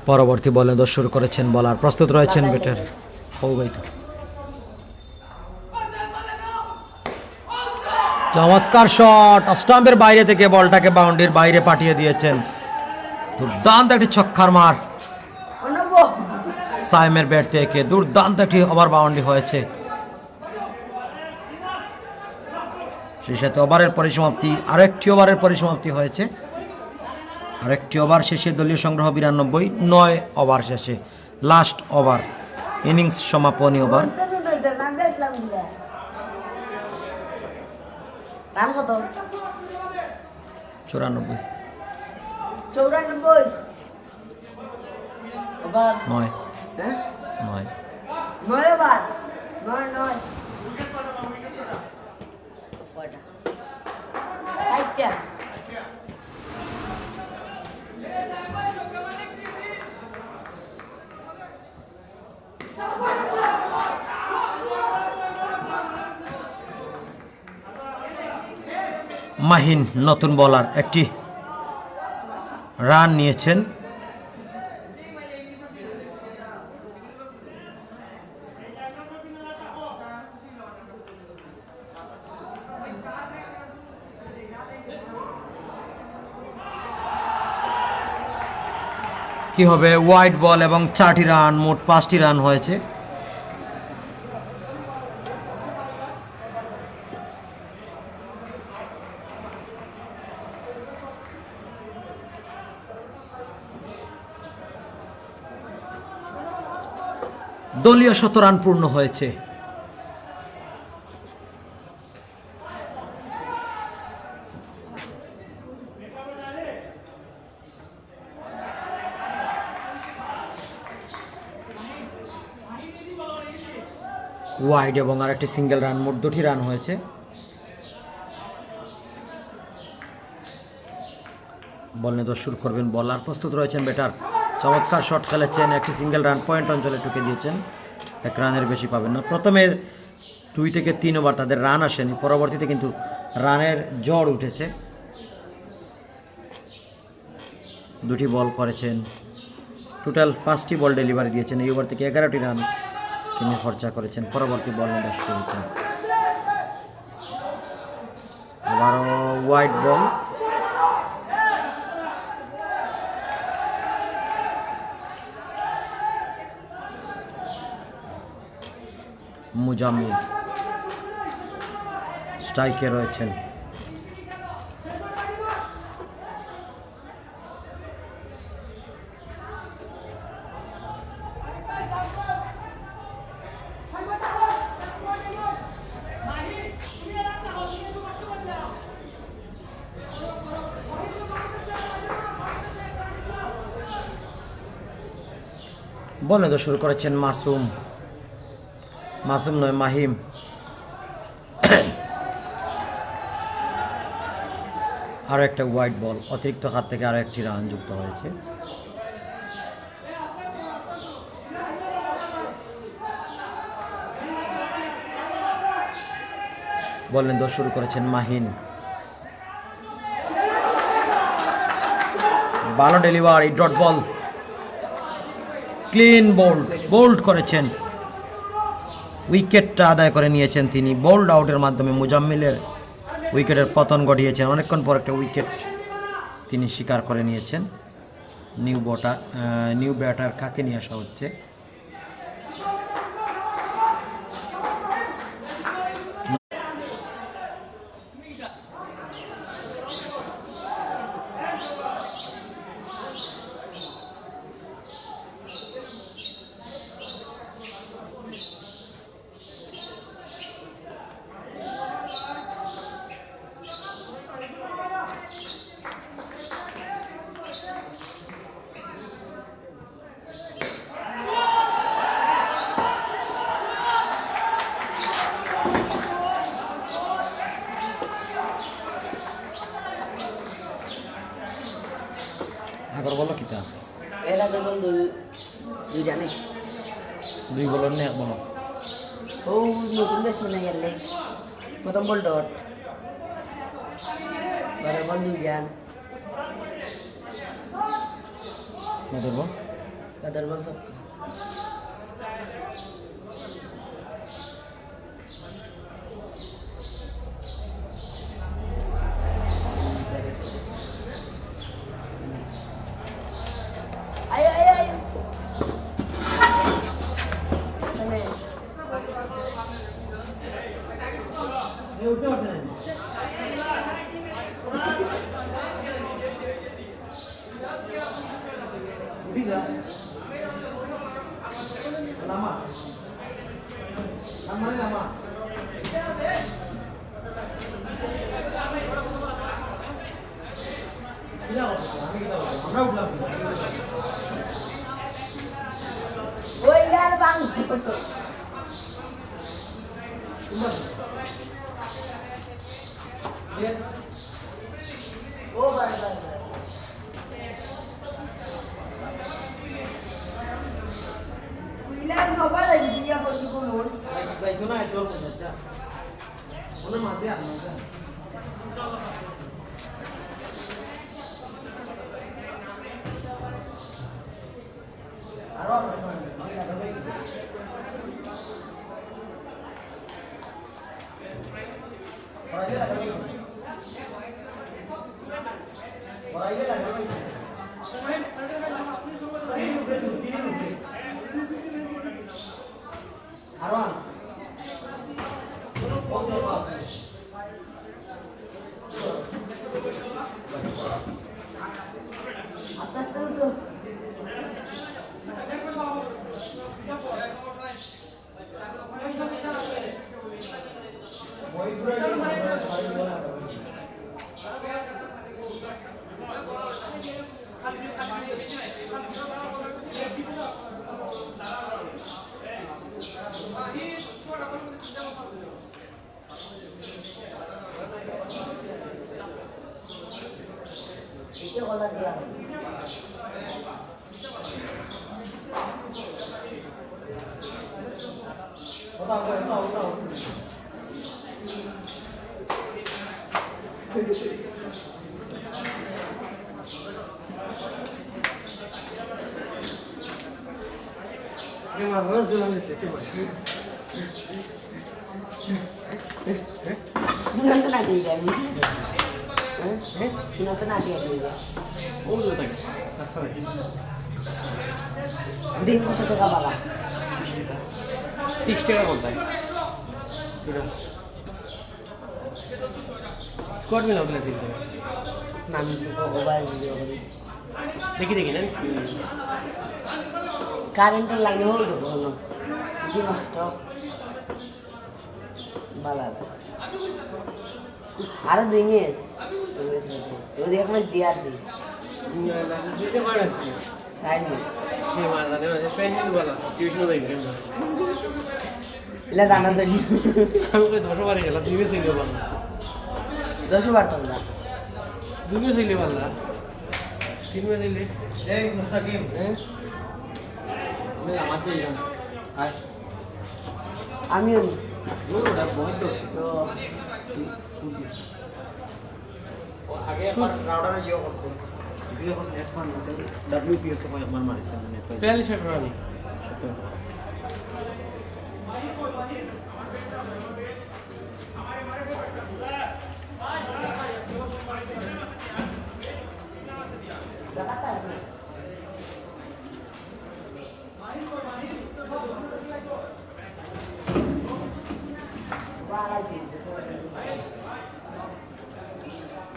পরবর্তী বলে দশ শুরু করেছেন বলার, প্রস্তুত রয়েছেন ব্যাটার। চমৎকার শট, অফ স্টাম্পের বাইরে থেকে বলটাকে বাউন্ডারির বাইরে পাঠিয়ে দিয়েছেন। দুর্দান্ত একটি ছক্কার মার সাইমের ব্যাট থেকে, দুর্দান্ত একটি ওভার বাউন্ডারি হয়েছে। সেই সাথে ওভারের পরিসমাপ্তি, আরেকটি ওভারের পরিসমাপ্তি হয়েছে। আরেকটি ওভার শেষে দলীয় সংগ্রহ 92, 9 ওভার শেষে লাস্ট ওভার, ইনিংস সমাপনী ওভার। রান কত? 94, 94 ওভার 9, হ্যাঁ 9। 9 ওভার 9 কয়টা? 60টা। মাহিন নতুন বলার, একটি রান নিয়েছেন। কি হবে? ওয়াইড বল এবং 4টি রান, মোট 5টি রান হয়েছে। দলীয় 100 রান পূর্ণ হয়েছে। ওয়াইড এবং আরেকটি সিঙ্গেল রান, মোট 2টি রান হয়েছে। বল নিয়ে দশ শুরু করবেন বলার, প্রস্তুত রয়েছেন ব্যাটার। চমৎকার শট খেলেছেন, একটি সিঙ্গেল রান পয়েন্ট অঞ্চলে ঢুকে দিয়েছেন। 1 রানের বেশি পাবেন না। প্রথমে 2 থেকে 3 ওভার তাদের রান আসেনি, পরবর্তীতে কিন্তু রানের ঝড় উঠেছে। 2টি বল করেছেন, টোটাল 5টি বল ডেলিভারি দিয়েছেন। এই ওভার থেকে 11টি রান তিনি খরচা করেছেন। পরবর্তী বল নিয়ে দশ করেছেন, আবারও ওয়াইড বল। মুজাম্মিল স্ট্রাইকে রয়েছেন। বলে তো শুরু করেছেন মাসুম, মাসুম নয় মাহিম। আরও একটা ওয়াইড বল, অতিরিক্ত হাত থেকে আরও একটি রান যুক্ত হয়েছে। বললেন দোষ শুরু করেছেন মাহিন। ভালো delivery, dot ball, clean bold করেছেন। উইকেটটা আদায় করে নিয়েছেন তিনি। বোল্ড আউটের মাধ্যমে মুজাম্মিলের উইকেটের পতন ঘটিয়েছেন। অনেকক্ষণ পর একটা উইকেট তিনি স্বীকার করে নিয়েছেন। নিউ ব্যাটার কাকে নিয়ে আসা হচ্ছে? আগর বলো কিতা? এর আগে বল দুই জানিস 2 বলার না 1 বলো? ও নতুন ব্যাটসম্যান গেলে প্রথম বল ডট, পরের বল 2 জান, নতুন বল পরের বল ছক্কা। আয় আয় আয় মানে উঠতে পারতে না। উঠি যা লামা লামা আমরা উঠলাম ওই গান বাং ও বাই বাই ইলান নবা লাগি দিয়া পড়ি কোন যাইতো না এত আচ্ছা ওনার মাঝে আপনার আরো আস্তে আস্তে উঠো একে বলা দিয়া Nonton aja ya, nonton aja ya. Di foto ke apa? 30 টাকা কোনটায় স্কোয়াড মিল ওগুলো দিতে নাম তো মোবাইল ভিডিও করি দেখি দেখি না কারেন্টের লাইনে হয়ে যাবো হলো কি নষ্ট ভালো আরো দিনিস ওই এক মাস দিয়ে আছি দিতে পারে সাইড মিস সে মারা দেবে পেন্ডিং বলা টিউশন দেখি ইলা জানা তো আমি কই 10 বারে গেল দুই ছিল বলা 10 বার তোমরা দুই ছিল বলা তিন মে দিলে এই মুস্তাকিম হ্যাঁ আমি আমার চাই না আর আমিও ওটা বহুত তো স্কুল দিস আগে আমার রাউডারে জিও করছে ভিডিও করছে নেট ফান ডব্লিউপিএস কো আমার মারিছে নেট ফান পেল শট রানি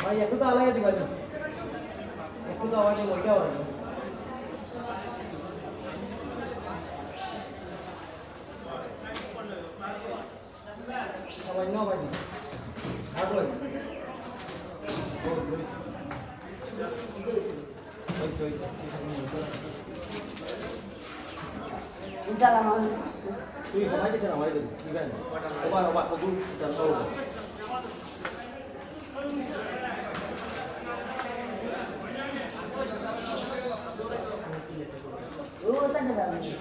ভাই একটু তো আলাদা দিবা একটু তো আওয়াজ ওইটা হবে সবাই না ভাই আর বল ওই Udah lama. তুই ঘুমাই দিতে না মারি দিস দিবেন ওবা ওগুন জানতো Oh, tanda banget.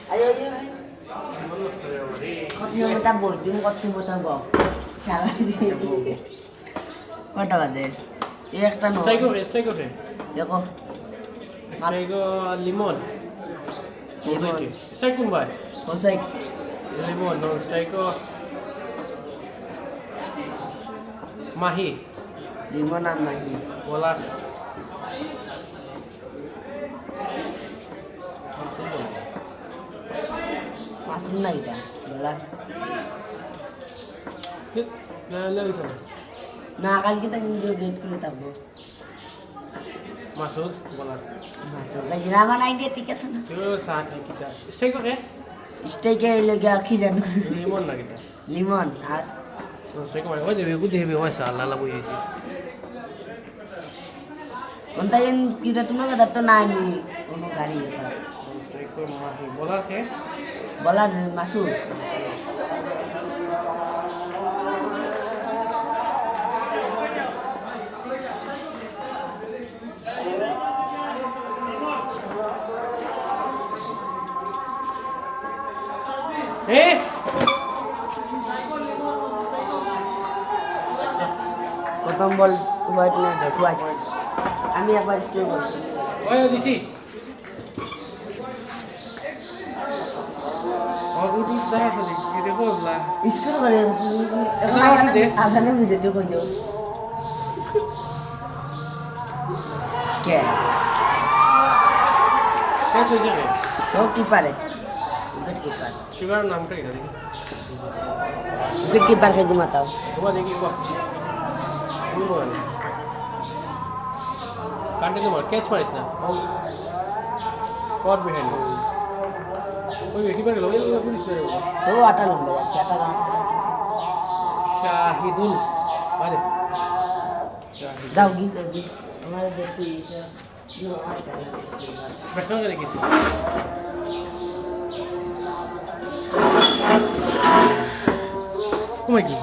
Ayo, ayo. Kau minta bojum, kau minta bau. Salah sih. কটা বাজে এই একটা নো স্ট্রাইক ওঠে দেখো স্ট্রাইক লিমন লিমন স্ট্রাইক কোন ভাই হোসাইড লিমন নন স্ট্রাইক মাহি লিমন আর নাহি বলার মাসুম না এটা বলা না কালকে তো কিন্তু ডেট করে থাকবো মাসুদ বলার মাসুম ভাই না আমার আইডিয়া ঠিক আছে না স্ট্রাইক ওকে স্টেকে লেগে কি জানো লিমন না কিটা লিমন আর স্ট্রাইক মানে ওই দেবে বুঝে হবে ওই সাল লালা বই দিছি কোনটা এন কিটা তুমি কথা তো না নি কোনো গাড়ি এটা স্ট্রাইক মাহি বলার কে বলা মাসুদ প্রথম বল হোয়াইট না হোয়াইট আমি একবার স্ট্রে করছি ওই দিছি উঠু দেখা চলি এটা করলা স্কুল করে আসানে বুঝে তো কই দাও ক্যাচ শেষ হয়ে যাবে ও কি পারে উইকেট কিপার কিবার নামটা এটা দেখি উইকেट कीपर से घुमाता हूँ তোমার দেখি বাহ কন্টিনিউ মার ক্যাচ মারিস না কট বিহাইন্ড ওই কিপার গেল ওই পুলিশ মেরে গেল वो आटा लंबा है आटा लंबा শাহিদুল আরে শাহিদ दाऊगी दाऊगी हमारे देखो ये जो ব্যাটসম্যান কে দেখিস ও মাই গড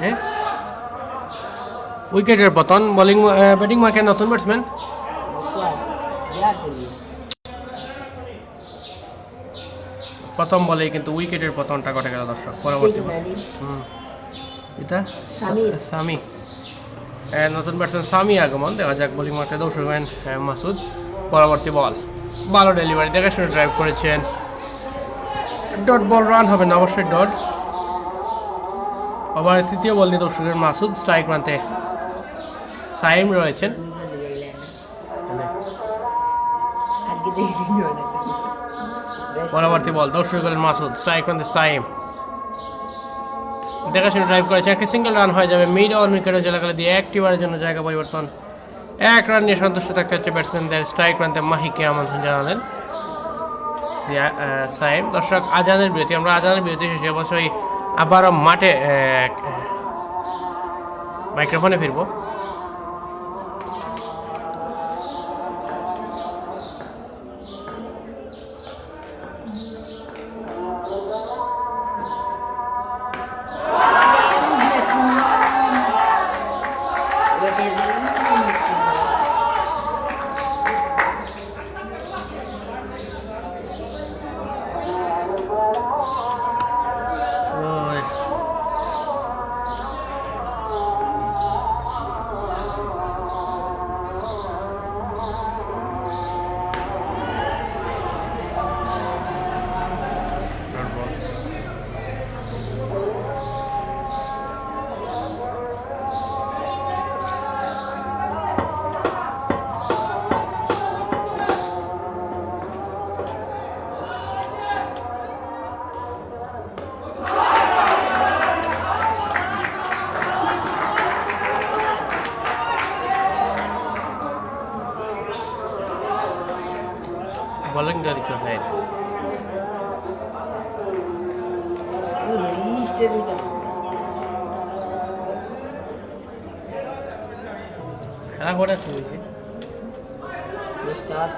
হ্যাঁ উইকেটের পতন বোলিং ব্যাটিং মার্কে নতুন ব্যাটসম্যান यार चलिए প্রথম বলেই কিন্তু উইকেটের পতনটা ঘটে গেল দর্শক পরবর্তী এটা সামি। সামি নতুন ব্যাটসম্যান সামি আগমন দেখা যাক বোলিং মাঠে দৌড়বেন মাসুদ পরবর্তী বল ভালো ডেলিভারি দেখে শুনে ড্রাইভ করেছেন ডট বল রান হবে না অবশ্যই ডট ওভারের তৃতীয় বল নিয়ে দর্শকের মাসুদ স্ট্রাইক প্রান্তে সাইম রয়েছেন करके देख लेंगे পরবর্তী বল দর্শক গেলেন মাসুদ স্ট্রাইক প্রান্তে সাইম দেখা শুনে ড্রাইভ করেছেন একটি সিঙ্গেল রান হয়ে যাবে মিড ওভার উইকেটের জলাকালে দিয়ে একটি বারের জন্য জায়গা পরিবর্তন এক রান নিয়ে সন্তুষ্ট থাকতে হচ্ছে ব্যাটসম্যানদের স্ট্রাইক প্রান্তে মাহিকে আমন্ত্রণ জানালেন সাইম দর্শক আজানের বিরতি আমরা আজানের বিরতি শেষে অবশ্যই আবারও মাঠে মাইক্রোফোনে ফিরবো বলিং দেওয়ার কেউ হয় ইস্টের ভিতরে খেলা কটা চলছে স্টার্ট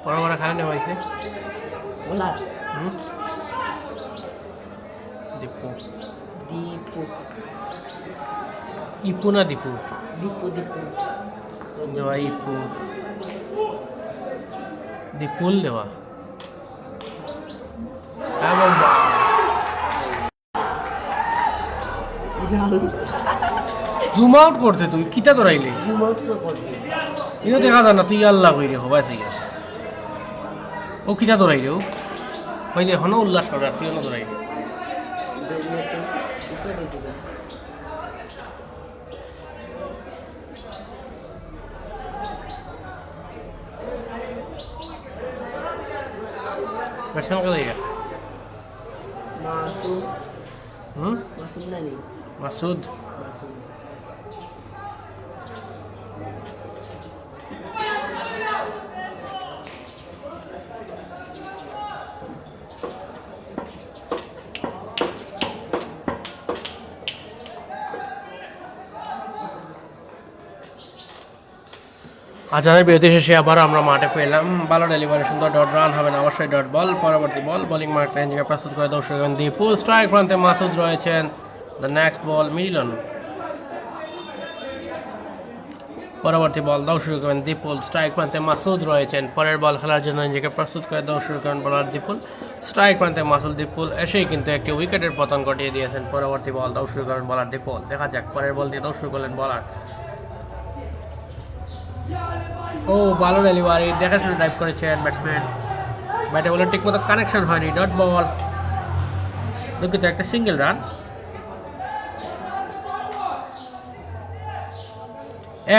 বড় বড় খেলা নেওয়া হয়েছে বোলার দীপু দীপু ইপু না দীপু দীপু দীপু দেওয়া ইপু দীপুল দেওয়া এবং জুম আউট করতে তুই কিতা দৌড়াইলে জুম আউট করছি ইনো দেখা যায় না তুই আল্লাহ কইরে হবাই চাই ও কিতা দৌড়াইলে ও ওই যে হনো উল্লাস করার তুই অন্য দৌড়াইলে ব্যাটসম্যান কে দেয় মাসুদ হুম মাসুদ নানি মাসুদ মাসুদ আজানের বিরতি শেষে আবার আমরা মাঠে পেলাম ভালো ডেলিভারি সুন্দর ডট রান হবে না অবশ্যই ডট বল পরবর্তী বল বোলিং মার্ক রেঞ্জকে প্রস্তুত করে দর্শক দীপুল স্ট্রাইক প্রান্তে মাসুদ রয়েছেন দ্য নেক্সট বল মিলন পরবর্তী বল দর্শক দীপুল স্ট্রাইক প্রান্তে মাসুদ রয়েছেন পরের বল খেলার জন্য নিজেকে প্রস্তুত করে দর্শক বলার দীপুল স্ট্রাইক প্রান্তে মাসুদ দীপুল এসেই কিন্তু একটি উইকেটের পতন ঘটিয়ে দিয়েছেন পরবর্তী বল দর্শক বলার দীপুল দেখা যাক পরের বল দিয়ে দর্শক করলেন বলার ও ভালো ডেলিভারি দেখাশোনা ড্রাইভ করেছেন ব্যাটসম্যান ব্যাটে বলে ঠিক মতো কানেকশন হয়নি ডট বল দুঃখিত একটা সিঙ্গেল রান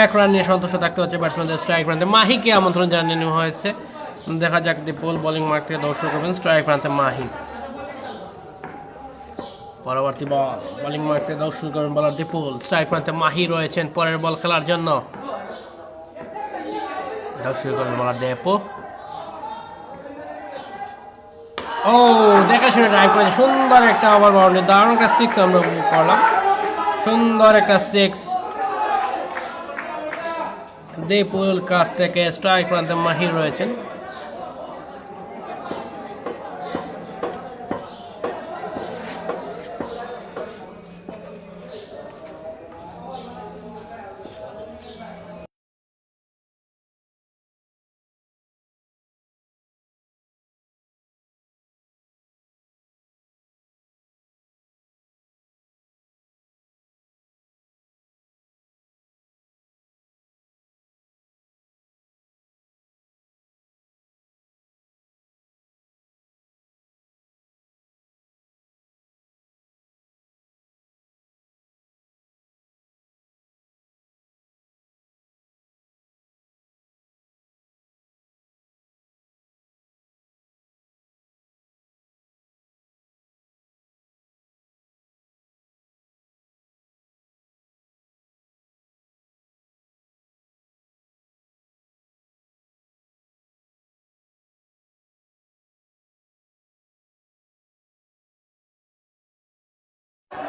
এক রান নিয়ে সন্তুষ্ট থাকতে হচ্ছে ব্যাটসম্যানদের স্ট্রাইক প্রান্তে মাহিকে আমন্ত্রণ জানিয়ে নেওয়া হয়েছে দেখা যাক দীপুল বোলিং মার্ক থেকে দর্শক করবেন স্ট্রাইক প্রান্তে মাহি পরবর্তী বল বোলিং মার্ক থেকে দর্শক করবেন বলার দীপুল স্ট্রাইক প্রান্তে মাহি রয়েছেন পরের বল খেলার জন্য দর্শক করবেন বলার দীপু ও দেখাশোনা ড্রাইভ করেছে সুন্দর একটা ওভার বাউন্ডারি দারুণ একটা সিক্স আমরা উপভোগ করলাম সুন্দর একটা সিক্স দীপুল কাছ থেকে স্ট্রাইক প্রান্তে মাহির রয়েছেন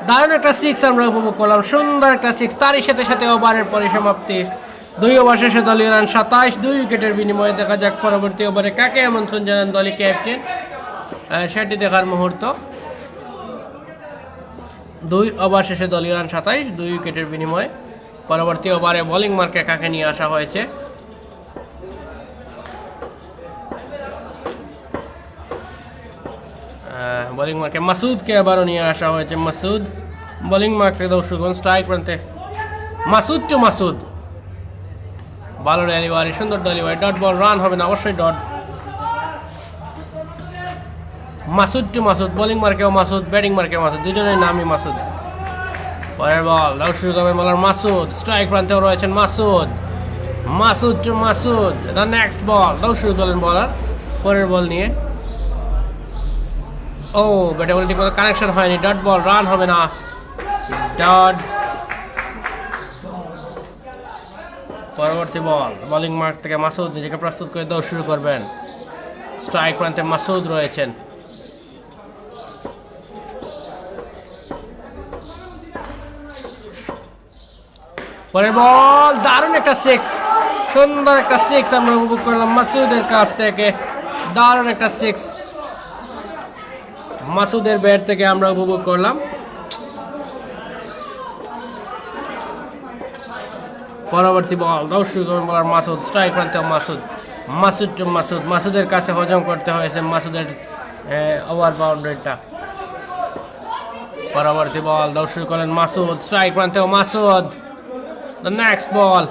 দারুণ একটা সিক্স আমরা উপভোগ করলাম সুন্দর একটা সিক্স তারই সাথে সাথে ওভারের পরিসমাপ্তি 2 ওভার শেষে দলীয় রান 27 2 উইকেটের বিনিময়ে দেখা যাক পরবর্তী ওভারে কাকে আমন্ত্রণ জানান দলের ক্যাপ্টেন সেটি দেখার মুহূর্ত 2 ওভার শেষে দলীয় রান 27 2 উইকেটের বিনিময়ে পরবর্তী ওভারে বোলিং মার্কে কাকে নিয়ে আসা হয়েছে বোলিং মার্কে মাসুদকে আবারও নিয়ে আসা হয়েছে মাসুদ বোলিং মার্কে দর্শক স্ট্রাইক প্রান্তে মাসুদ টু মাসুদ ভালো ডেলিভারি সুন্দর ডেলিভারি ডট বল রান হবে না অবশ্যই dot Masud to Masud bowling মার্কেও মাসুদ ব্যাটিং মার্কেও মাসুদ দুজনের নামই মাসুদ পরের বল দর্শক বলার মাসুদ স্ট্রাইক প্রান্তেও রয়েছেন Masud Masud to Masud the next ball দর্শক দলের বলার পরের বল নিয়ে ও ব্যাটে বলে ঠিক মতো কানেকশন হয়নি, ডট বল, রান হবে না। ডট। পরবর্তী বল, বোলিং মার্ক থেকে মাসুদ নিজেকে প্রস্তুত করে দৌড় শুরু করবেন। স্ট্রাইক প্রান্তে মাসুদ রয়েছেন। পরের বল, দারুণ একটা সিক্স, সুন্দর একটা সিক্স আমরা উপভোগ করলাম মাসুদের কাছ থেকে। দারুণ একটা সিক্স মাসুদের ব্যাট থেকে আমরা উপভোগ করলাম। পরবর্তী বল, দর্শক বলার মাসুদ, স্ট্রাইক প্রান্তে মাসুদ। মাসুদের কাছে হজম করতে হয়েছে মাসুদের ওভার বাউন্ডারিটা। পরবর্তী বল, দর্শক করেন মাসুদ, স্ট্রাইক প্রান্তে মাসুদ। দ্য নেক্সট বল,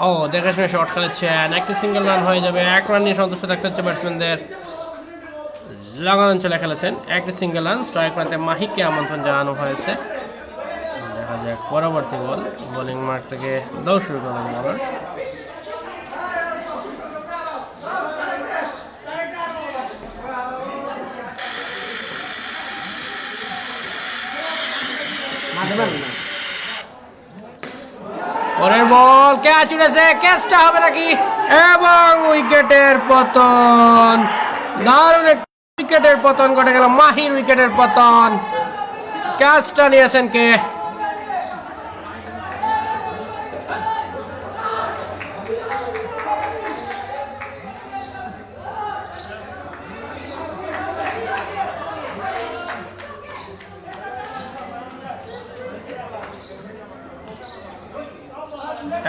ও দেখে শুনে শট খেলেছেন, একটি সিঙ্গেল রান হয়ে যাবে। 1 রান নিয়ে সন্তুষ্ট থাকতে হচ্ছে ব্যাটসম্যানদের। লাগান অঞ্চলে খেলেছেন, একটি সিঙ্গেল রান। স্ট্রাইক প্রান্তে মাহিকে আমন্ত্রণ জানানো হয়েছে। দেখা যাক পরবর্তী বল, বোলিং মার্ক থেকে দৌড় শুরু করলেন বলার। পরের বল, ক্যাচ উঠেছে, ক্যাচটা হবে নাকি, এবং উইকেটের পতন। দারুণ উইকেটের পতন ঘটে গেল, মাহির উইকেটের পতন। ক্যাচটা নিয়েছেন কে?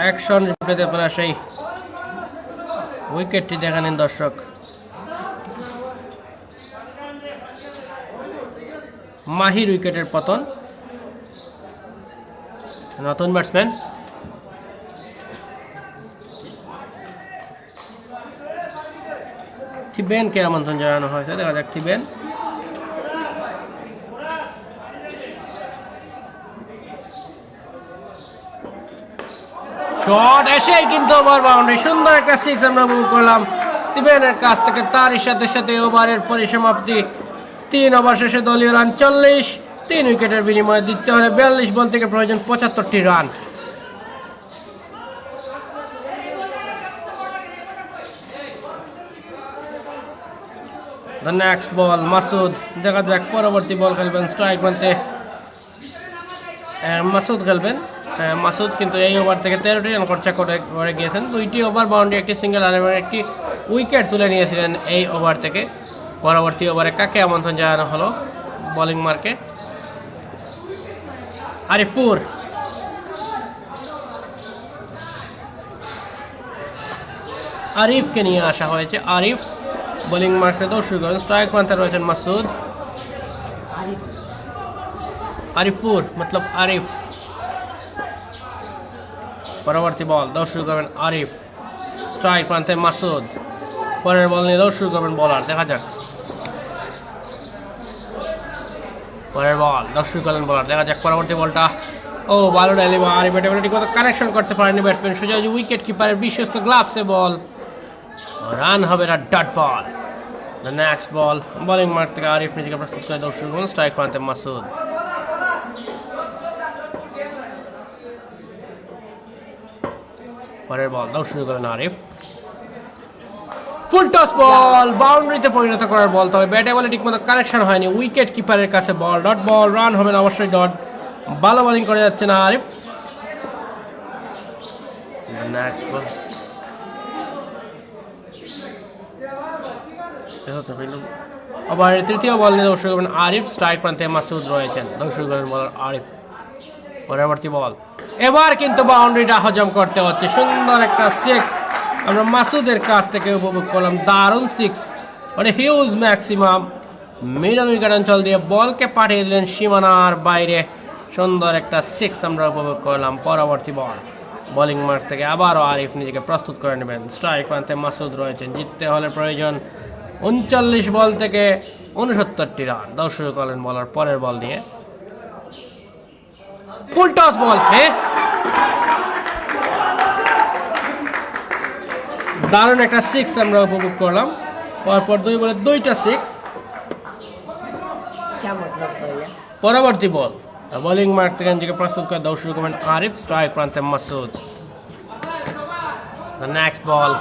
অ্যাকশন রিপ্লেতে আপনারা সেই উইকেটটি দেখে নিন দর্শক। মাহির উইকেটের পতন। নতুন ব্যাটসম্যান থিবেনকে আমন্ত্রণ জানানো হয়েছে। দেখা যাক থিবেন। শট এসেই কিন্তু ওভার বাউন্ডারি, সুন্দর একটা সিক্স আমরা উপভোগ করলাম থিবেনের কাছ থেকে। তারই সাথে সাথে ওভারের পরিসমাপ্তি। 3 ওভার শেষে দলীয় রান 40। 3 উইকেটের বিনিময়ে দিতে হলে 42 বল থেকে প্রয়োজন 75টি রান। দ্য নেক্সট বল, মাসুদ। দেখা যাক পরবর্তী বল খেলবেন স্ট্রাইক প্রান্তে মাসুদ খেলবেন। মাসুদ কিন্তু এই ওভার থেকে 13টি রান খরচা করে গিয়েছেন। 2টি ওভার বাউন্ডারি, একটি সিঙ্গেল রান এবং একটি উইকেট তুলে নিয়েছিলেন এই ওভার থেকে। পরবর্তী ওভারে কাকে আমন্ত্রণ জানানো হলো বোলিং মার্কে? আরিফুর। আরিফকে নিয়ে আসা হয়েছে। আরিফ বোলিং মার্কে দর্শক করেন। স্ট্রাইক প্রান্তে রয়েছেন মাসুদ। আরিফুর মতলব আরিফ। পরবর্তী বল, দর্শক করবেন আরিফ। স্ট্রাইক প্রান্তে মাসুদ। পরের বল নিয়ে দর্শক করবেন বোলার। দেখা যাক পরের বল, দর্শক করলেন বোলার। দেখা যাক পরবর্তী বলটা। ও ভালো ডেলিভারি, ব্যাটে ঠিক মতো কানেকশন করতে পারেনি ব্যাটসম্যান সোজা উইকেট কিপারের বিশ্বস্ত গ্লাভসে বল। রান হবে না, dot ball. The next ball, bowling mark থেকে আরিফ নিজেকে প্রস্তুত করে দর্শক করবেন। স্ট্রাইক প্রান্তে মাসুদ। পরের বল, দৌড় শুরু করেন আরিফ। ফুল টস বল, বাউন্ডারিতে পরিণত করার বল, তবে ব্যাটে বলে ঠিকমতো কানেকশন হয়নি। উইকেট কিপারের কাছে বল, ডট বল। রান হবে না, অবশ্যই ডট। ভালো বোলিং করে যাচ্ছে না আরিফ। নেক্সট বল, ওভারের 3য় বল নিয়ে দর্শক করবেন আরিফ। স্ট্রাইক প্রান্তে মাসুদ রয়েছেন। দর্শক করবেন বলার আরিফ। পরবর্তী বল, এবার কিন্তু বাউন্ডারিটা হজম করতে হচ্ছে। সুন্দর একটা সিক্স আমরা মাসুদের কাছ থেকে উপভোগ করলাম। দারুণ সিক্স, মানে হিউজ ম্যাক্সিমাম। মিডল উইকেট অঞ্চল দিয়ে বলকে পাঠিয়ে দিলেন সীমানার বাইরে। সুন্দর একটা সিক্স আমরা উপভোগ করলাম। পরবর্তী বল, বোলিং মার্ক থেকে আবারও আরিফ নিজেকে প্রস্তুত করে নেবেন। স্ট্রাইক প্রান্তে মাসুদ রয়েছেন। জিততে হলে প্রয়োজন 39 বল থেকে 69টি রান। দর্শক করলেন বলার। পরের বল নিয়ে ফুল টস বল, দারুণ একটা সিক্স আমরা উপভোগ করলাম। পরপর 2 বলে 2টা সিক্স। मतलब कहिए পরবর্তী বল বোলিং মার্ক থেকে নিজেকে প্রস্তুত করে দর্শক করবেন আরিফ, স্ট্রাইক প্রান্তে মাসুদ। দ্য নেক্সট বল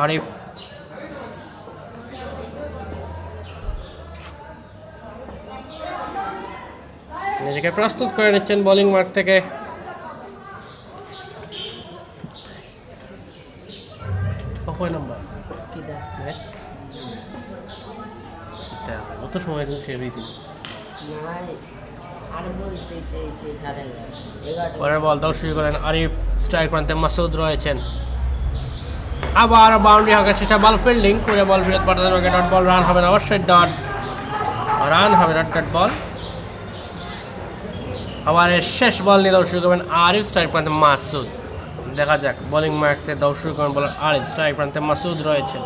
আরিফ, নিজেকে প্রস্তুত করে নিচ্ছেন বোলিং মার্ক থেকে। কয় নম্বর किधर অত সময় তো শেষ হয়েছিল। नहीं আর বলতে চাইছি 11:30 পরের বল দর্শক করেন আরিফ, স্ট্রাইক প্রান্তে মাসুদ রয়েছেন। আবার বাউন্ডারি হওয়ার চেষ্টা, বল ফিল্ডিং করে বল ফেরত পাঠাতে হবে, ডট বল, রান হবে না, অবশ্যই ডট রান হবে, ডট বল। আবার এর শেষ বল নিয়ে দর্শক করবেন আরিফ, স্ট্রাইক প্রান্তে মাসুদ। দেখা যাক বোলিং মার্কতে দর্শক করবেন বলার আরিফ, স্ট্রাইক প্রান্তে মাসুদ রয়েছেন।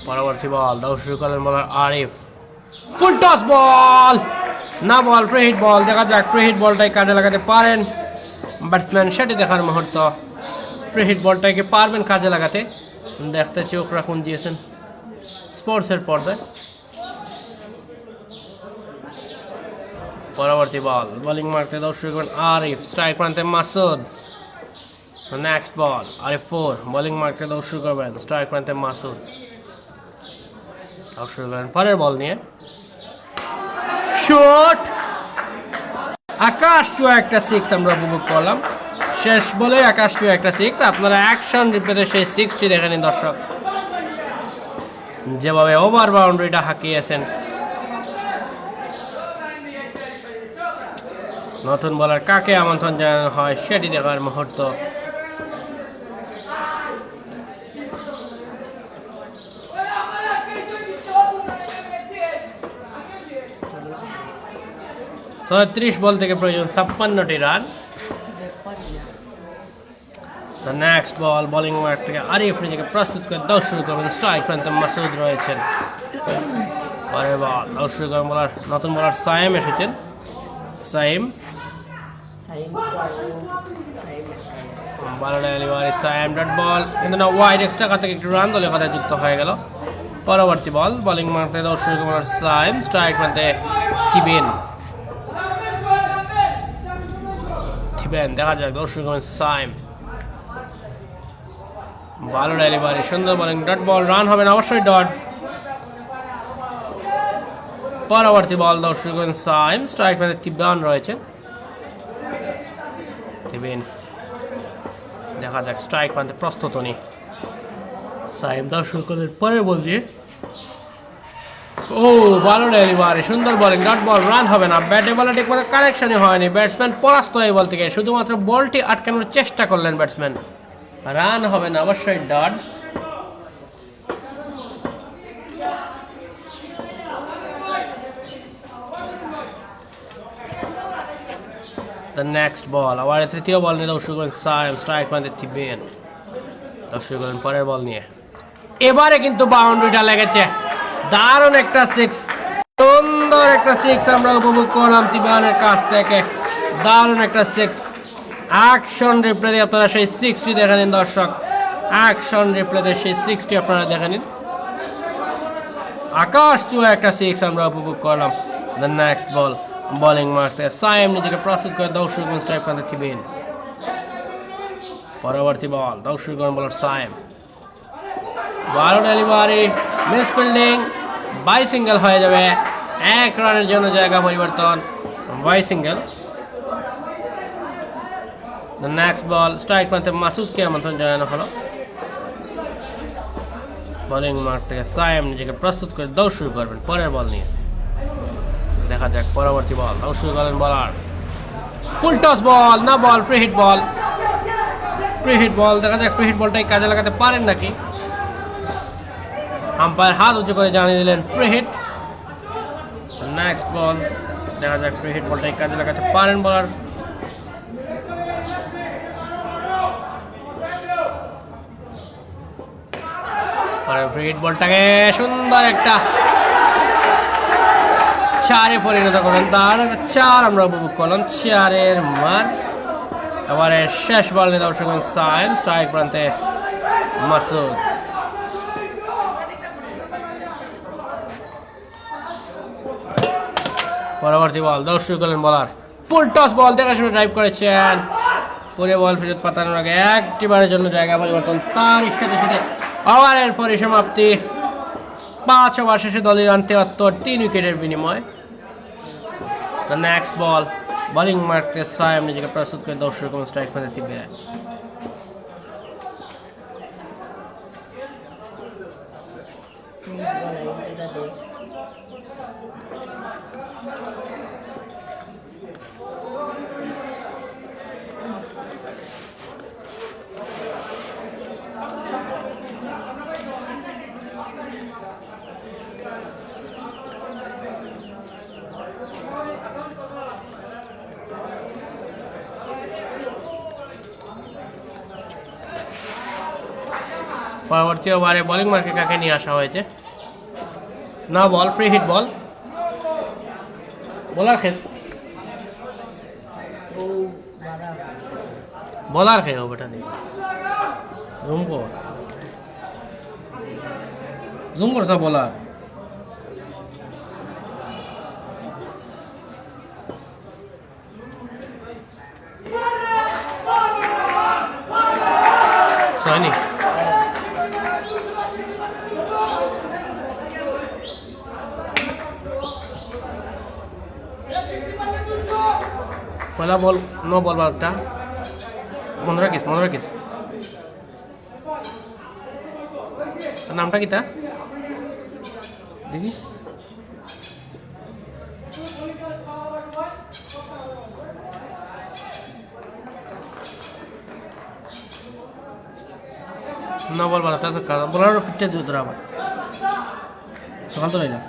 পরবর্তী বল দর্শক করলেন বলার আরিফ, ফুল টস বল, না বল, ফ্রি হিট বল। দেখা যাক ফ্রি হিট বলটাই কাজে লাগাতে পারেন ব্যাটসম্যান, সেটি দেখার মুহূর্ত। ফ্রি হিট বলটাকে পারবেন কাজে লাগাতে, দেখতে চোখ রাখুন দিয়েছেন স্পোর্টসের পর্দায়। পরবর্তী বল বোলিং মারতে দর্শক আরিফ, স্ট্রাইক প্রান্তে মাসুদ। নেক্সট বল আরিফ 4, বোলিং মারতে দর্শক করবেন স্ট্রাইক প্রান্তে মাসুদ। দর্শক করবেন পরের বল নিয়ে শট, আকাশ চুয়া একটা 6 আমরা উপভোগ করলাম। শেষ বলে আকাশ চুয়া একটা 6। আপনারা অ্যাকশন রিপ্লেতে সেই 6টি দেখে নিন দর্শক, যেভাবে ওভার বাউন্ডারিটা হাঁকিয়েছেন। নতুন বলার কাকে আমন্ত্রণ জানানো হয় সেটি দেখার মুহূর্ত। তো 30 বল থেকে প্রয়োজন 56টি run. The next ball bowling mark থেকে আরিফ, নিজেকে প্রস্তুত করে দর্শক করবেন স্ট্রাইক প্রান্তে মাসুদ রয়েছেন। পরের বল দর্শক করবেন বলার নতুন বলার সাইম এসেছেন। সাইম সাইম ডট বল, কিন্তু না ওয়াইড এক্সট্রা থেকে একটু রান দলের কথায় যুক্ত হয়ে গেল। পরবর্তী বল বোলিং মার্ক থেকে দর্শক বলার সাইম, স্ট্রাইক প্রান্তে কিবেন। দেখা যাক দর্শক সাইম, ভালো ডেলিভারি, সুন্দর বোলিং, ডট বল, রান হবে না, অবশ্যই ডট। পরবর্তী বল দর্শক সাইম, স্ট্রাইক প্রান্তে তিবান রয়েছে। দেখা যাক স্ট্রাইক প্রান্তে প্রস্তুত নি সাইম। দর্শক পরের বল দিয়ে ও ভালো ডেলিভারি, সুন্দর বোলিং, ডট বল, রান হবে না। ব্যাটে বলে ঠিক মতো কানেকশনই হয়নি, ব্যাটসম্যান পরাস্ত এই বল থেকে, শুধুমাত্র বলটি আটকানোর চেষ্টা করলেন ব্যাটসম্যান, রান হবে না, অবশ্যই ডট। দ্য নেক্সট বল আবার তৃতীয় বল নিয়ে দর্শক করেন সাইম, স্ট্রাইক প্রান্তে থিবেন। দর্শক করেন পরের বল নিয়ে, এবারে কিন্তু বাউন্ডারিটা লেগেছে, দারুণ একটা 6, সুন্দর একটা 6 আমরা উপভোগ করলাম তিবানের কাছ থেকে, দারুণ একটা 6। অ্যাকশন রিপ্লেতে আপনারা সেই 6টি দেখে নিন দর্শক, অ্যাকশন রিপ্লেতে সেই 6টি আপনারা দেখে নিন। আকাশ চুয়া একটা 6 আমরা উপভোগ করলাম। দ্য নেক্সট বল বোলিং মারতে সাইম, নিজেকে প্রস্তুত করে দর্শক স্ট্রাইক প্রান্তে থিবেন। পরবর্তী বল দর্শক বলার সাইম, ভালো delivery, miss fielding, bye single হয়ে যাবে, 1 রানের জন্য জায়গা পরিবর্তন, bye single. The next ball strike প্রান্তে মাসুদকে আমন্ত্রণ জানানো হলো। বোলিং মার্ক থেকে সাইম, নিজেকে প্রস্তুত করে দৌড় শুরু করবেন পরের বল নিয়ে। দেখা যাক পরবর্তী বল, দৌড় শুরু করবেন বলার, ফুল টস বল, না বল, ফ্রি হিট বল, ফ্রি হিট বল। দেখা যাক ফ্রি হিট বলটাই কাজে লাগাতে পারেন নাকি। আম্পায়ার হাত উঁচু করে জানিয়ে দিলেন ফ্রি হিট। নেক্সট বল, দেখা যাক ফ্রি হিট বলটাই কাজে লাগাতে পারেন বলার। ফ্রি হিট বলটাকে সুন্দর একটা 4-এ পরিণত করলেন। তার 4 আমরা উপভোগ করলাম, 4-এর মার। এবারে শেষ বল নিয়ে দর্শক সায়েম, স্ট্রাইক প্রান্তে মাসুদ। পরবর্তী বল দর্শক করলেন বলার, ফুল টস বল দেখা শুনে ড্রাইভ করেছেন। পুরো বল ফেরত পাতানোর আগে একটিবারের জন্য জায়গা পরিবর্তন, তার সাথে সাথে ওভারের পরিসমাপ্তি। 5 ওভার শেষে দলের রান 73, 3 উইকেটের বিনিময়। নেক্সট বল বোলিং মারতে সায়েম নিজেকে প্রস্তুত করে দর্শক স্ট্রাইক প্রান্তে দিবে। পরবর্তী ওভারে বোলিং মার্কে কাকে নিয়ে আসা হয়েছে? না বল, ফ্রি হিট বল, বলার খেয়ে বেটা নেই। জুম করছ বলার। সৈনিক পয়লা বল, নো বল বারটা মনে রাখিস, মনে রাখিস। নামটা কি তা দিদি? নো বল বারটা বলার ফিটতে দিও তোরা আবার সকাল তো রইলাম।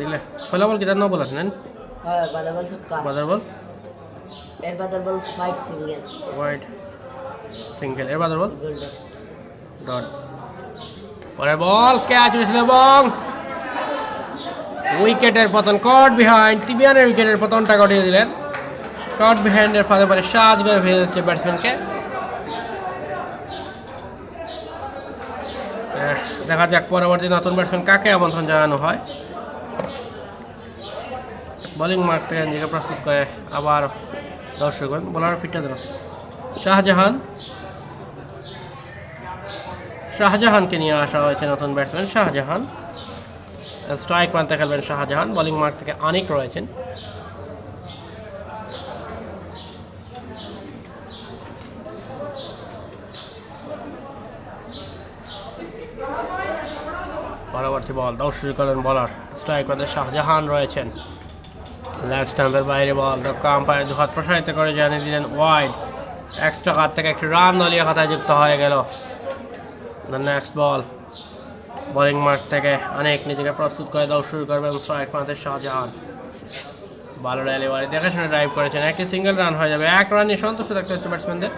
দিলে ফলা বল কিতার ন বল আছে নেন বাদার বল সুট কার বাদার বল, এর বাদার বল হোয়াইট সিঙ্গেল, হোয়াইট সিঙ্গেল, এর বাদার বল গোল্ডেন ডট। পরের বল ক্যাচ হয়েছিল এবং উইকেটের পতন। কট বিহাইন্ড, টিবিয়ানের উইকেটের পতনটা ঘটিয়ে দিলেন। কট বিহাইন্ডের ফাঁদে পরে সাজ করে ফেলে যাচ্ছে ব্যাটসম্যানকে। দেখা যাক পরবর্তী নতুন ব্যাটসম্যান কাকে আমন্ত্রণ জানানো হয়। বোলিং মারতে নিজেকে প্রস্তুত করে আবার দর্শকগণ বোলার ফিটটা দিল। শাহজাহানকে নিয়ে আসা হয়েছে নতুন ব্যাটসম্যান শাহজাহান। স্ট্রাইক প্রান্তে খেলবেন শাহজাহান। বোলিং মার্ক থেকে অনেক রয়েছেন। পরবর্তী বল দর্শক করেন বলার, স্ট্রাইক প্রান্তে শাহজাহান রয়েছেন। লেগ স্ট্যাম্পের বাইরে বল, দক্ষ আম্পায়ার দুহাত প্রসারিত করে জানিয়ে দিলেন ওয়াইড। এক্সট্রা কাট থেকে একটি রান দলীয় খাতায় যুক্ত হয়ে গেল। নেক্সট বল বোলিং মার্ক থেকে অনেক নিজেকে প্রস্তুত করে দাও শুরু করবেন স্ট্রাইক প্রান্তে শাহজাহান। ভালো ডেলিভারি দেখে শুনে ড্রাইভ করেছেন, একটি সিঙ্গেল রান হয়ে যাবে। 1 রান নিয়ে সন্তুষ্ট থাকতে হচ্ছে ব্যাটসম্যানদের।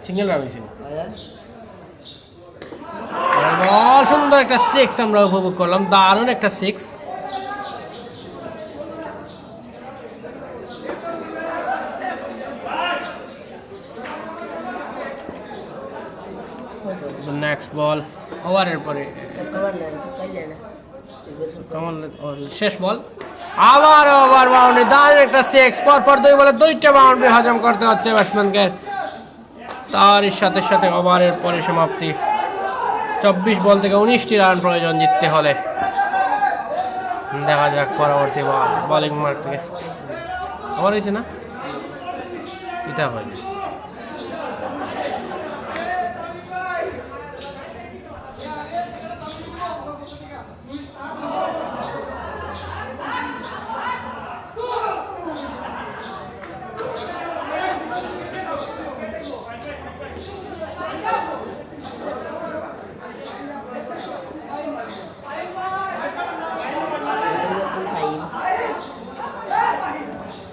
সিঙ্গেল রান হয়েছিল। বল সুন্দর একটা 6 আমরা উপভোগ করলাম, দারুণ একটা 6। নেক্সট বল ওভারের পরে শেষ বল, আবার ওভার বাউন্ডারি, দারুণ একটা 6। পরপর 2 বলে 2টা বাউন্ডারি হজম করতে হচ্ছে ব্যাটসম্যানকে। তার সাথে সাথে ওভারের পরিসমাপ্তি। 24 বল থেকে 19টি রান প্রয়োজন জিততে হলে। দেখা যাক পরবর্তী বল বোলিং মার্ক থেকে ওভার হয়েছে না কিতা হয়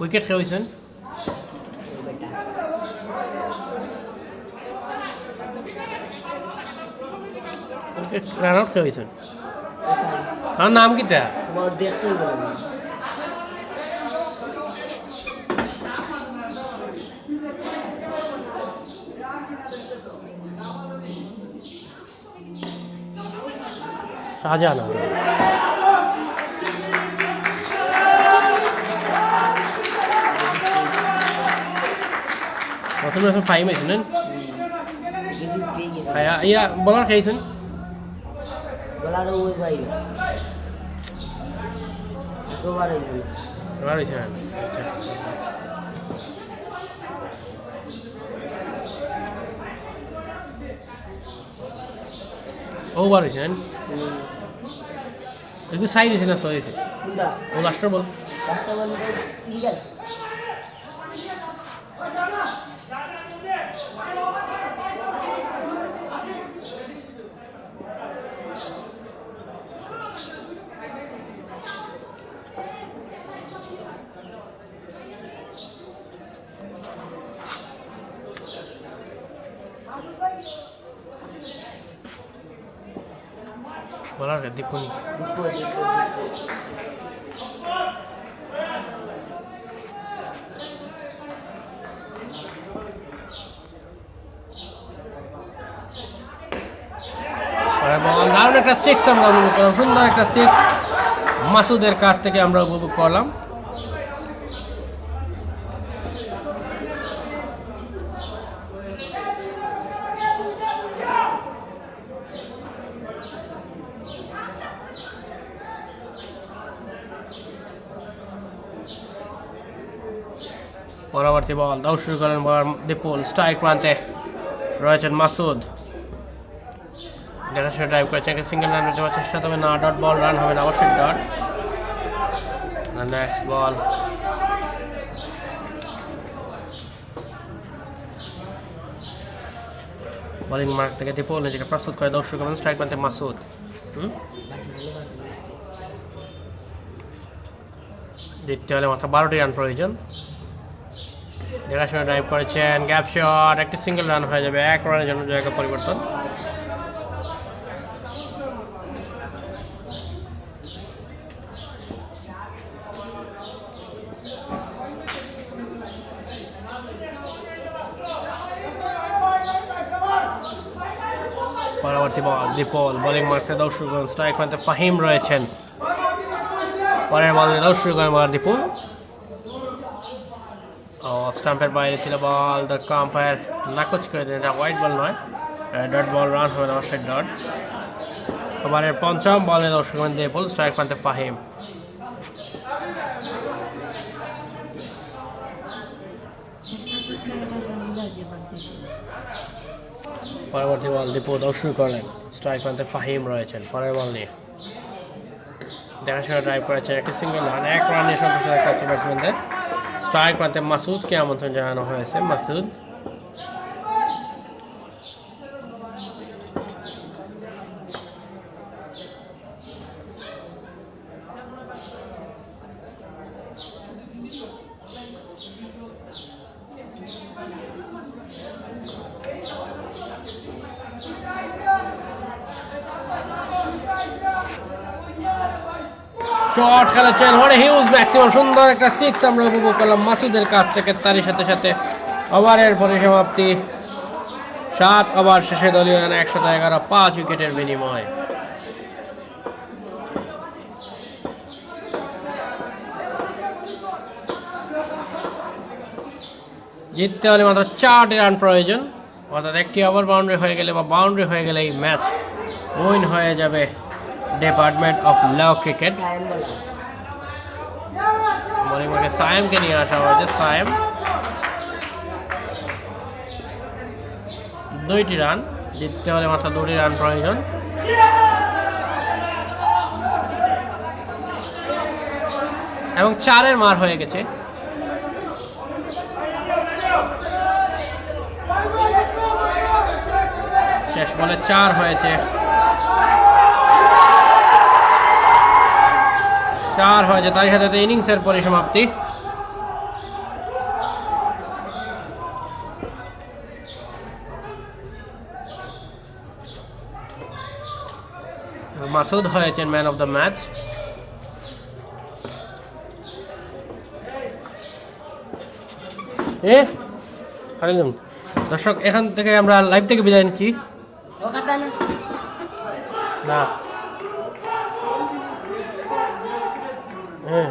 উইকেট খেয়ে হয়েছেন বেটা উইকেট রান আউট খেয়ে হয়েছেন আর নাম কিটা বহুত দেখতেই বলো না শাহজাহান প্রথম এখন 5 হয়েছিলেন ইয়া বলার খেয়েছেন বলার ওই ভাই একবার হইল এবার হয়েছে রান আচ্ছা ওভার হয়েছেন একটু সাইড হয়েছে না সয়েছে কোনটা ও লাস্টার বল রাস্তা বলতে সিঙ্গেল বলার দীপুনি দারুণ একটা সিক্স আমরা উপভোগ করলাম সুন্দর একটা সিক্স মাসুদের কাছ থেকে আমরা উপভোগ করলাম পরবর্তী বল দাও শুরু করেন বলার দীপুল স্ট্রাইক প্রান্তে রয়েছেন মাসুদ দেখাশোনা ড্রাইভ করেছেন সিঙ্গেল রান যাওয়ার চেষ্টা তবে না ডট বল রান হবে না অবশ্যই dot next ball bowling mark থেকে দীপুল নিজেকে প্রস্তুত করে দর্শক এবং স্ট্রাইক প্রান্তে মাসুদ জিততে হলে মাত্র 12টি রান প্রয়োজন দেখাশোনা ড্রাইভ করেছেন গ্যাপ শট একটি সিঙ্গেল রান হয়ে যাবে 1 রানের জন্য জায়গা পরিবর্তন পরবর্তী বল দীপল বোলিং মারতে দর্শক স্ট্রাইক প্রান্তে ফাহিম রয়েছেন পরের বল দর্শক বলার দীপুল স্টাম্পের বাইরে ছিল বল দ্য আম্পায়ার নাকচ করে দেন এটা হোয়াইট বল নয় ডট বল রান হবে না অবশ্যই ডট ওভারের পঞ্চম বলে দর্শক দীপুল স্ট্রাইক প্রান্তে ফাহিম পরবর্তী বল দীপু দর্শক করলেন স্ট্রাইক প্রান্তে ফাহিম রয়েছেন পরের বল নিয়ে দেখাশোনা ড্রাইভ করেছেন একটি সিঙ্গেল রান 1 রান নিয়ে সন্তোষ রাখছে ব্যাটসম্যানদের স্ট্রাইক প্রান্তে মাসুদকে আমন্ত্রণ জানানো হয়েছে মাসুদ শট খেলেছেন হোয়াট হিউজ ম্যাক্সিমাম সুন্দর একটা সিক্স আমরা উপভোগ করলাম মাসুদের কাছ থেকে তারই সাথে সাথে ওভারের পরিসমাপ্তি 7 ওভার শেষে দলীয় রান 111 5 উইকেটের বিনিময় জিততে হলে মাত্র 4টি রান প্রয়োজন অর্থাৎ একটি ওভার বাউন্ডারি হয়ে গেলে বা বাউন্ডারি হয়ে গেলে এই ম্যাচ উইন হয়ে যাবে department of law cricket bowling মার্কে সায়েমকে নিয়ে আসা হয়েছে সায়েম 2টি রান জিততে হলে মাত্র 2টি রান প্রয়োজন এবং 4-এর মার হয়ে গেছে শেষ বলে 4 হয়েছে 4 হয়েছে তার সাথে ইনিংসের পরিসমাপ্তি মাসুদ হয়েছেন ম্যান অফ দ্য ম্যাচ। দর্শক, এখান থেকে আমরা লাইভ থেকে বিদায় নিচ্ছি। ও কাটা না না, হ্যাঁ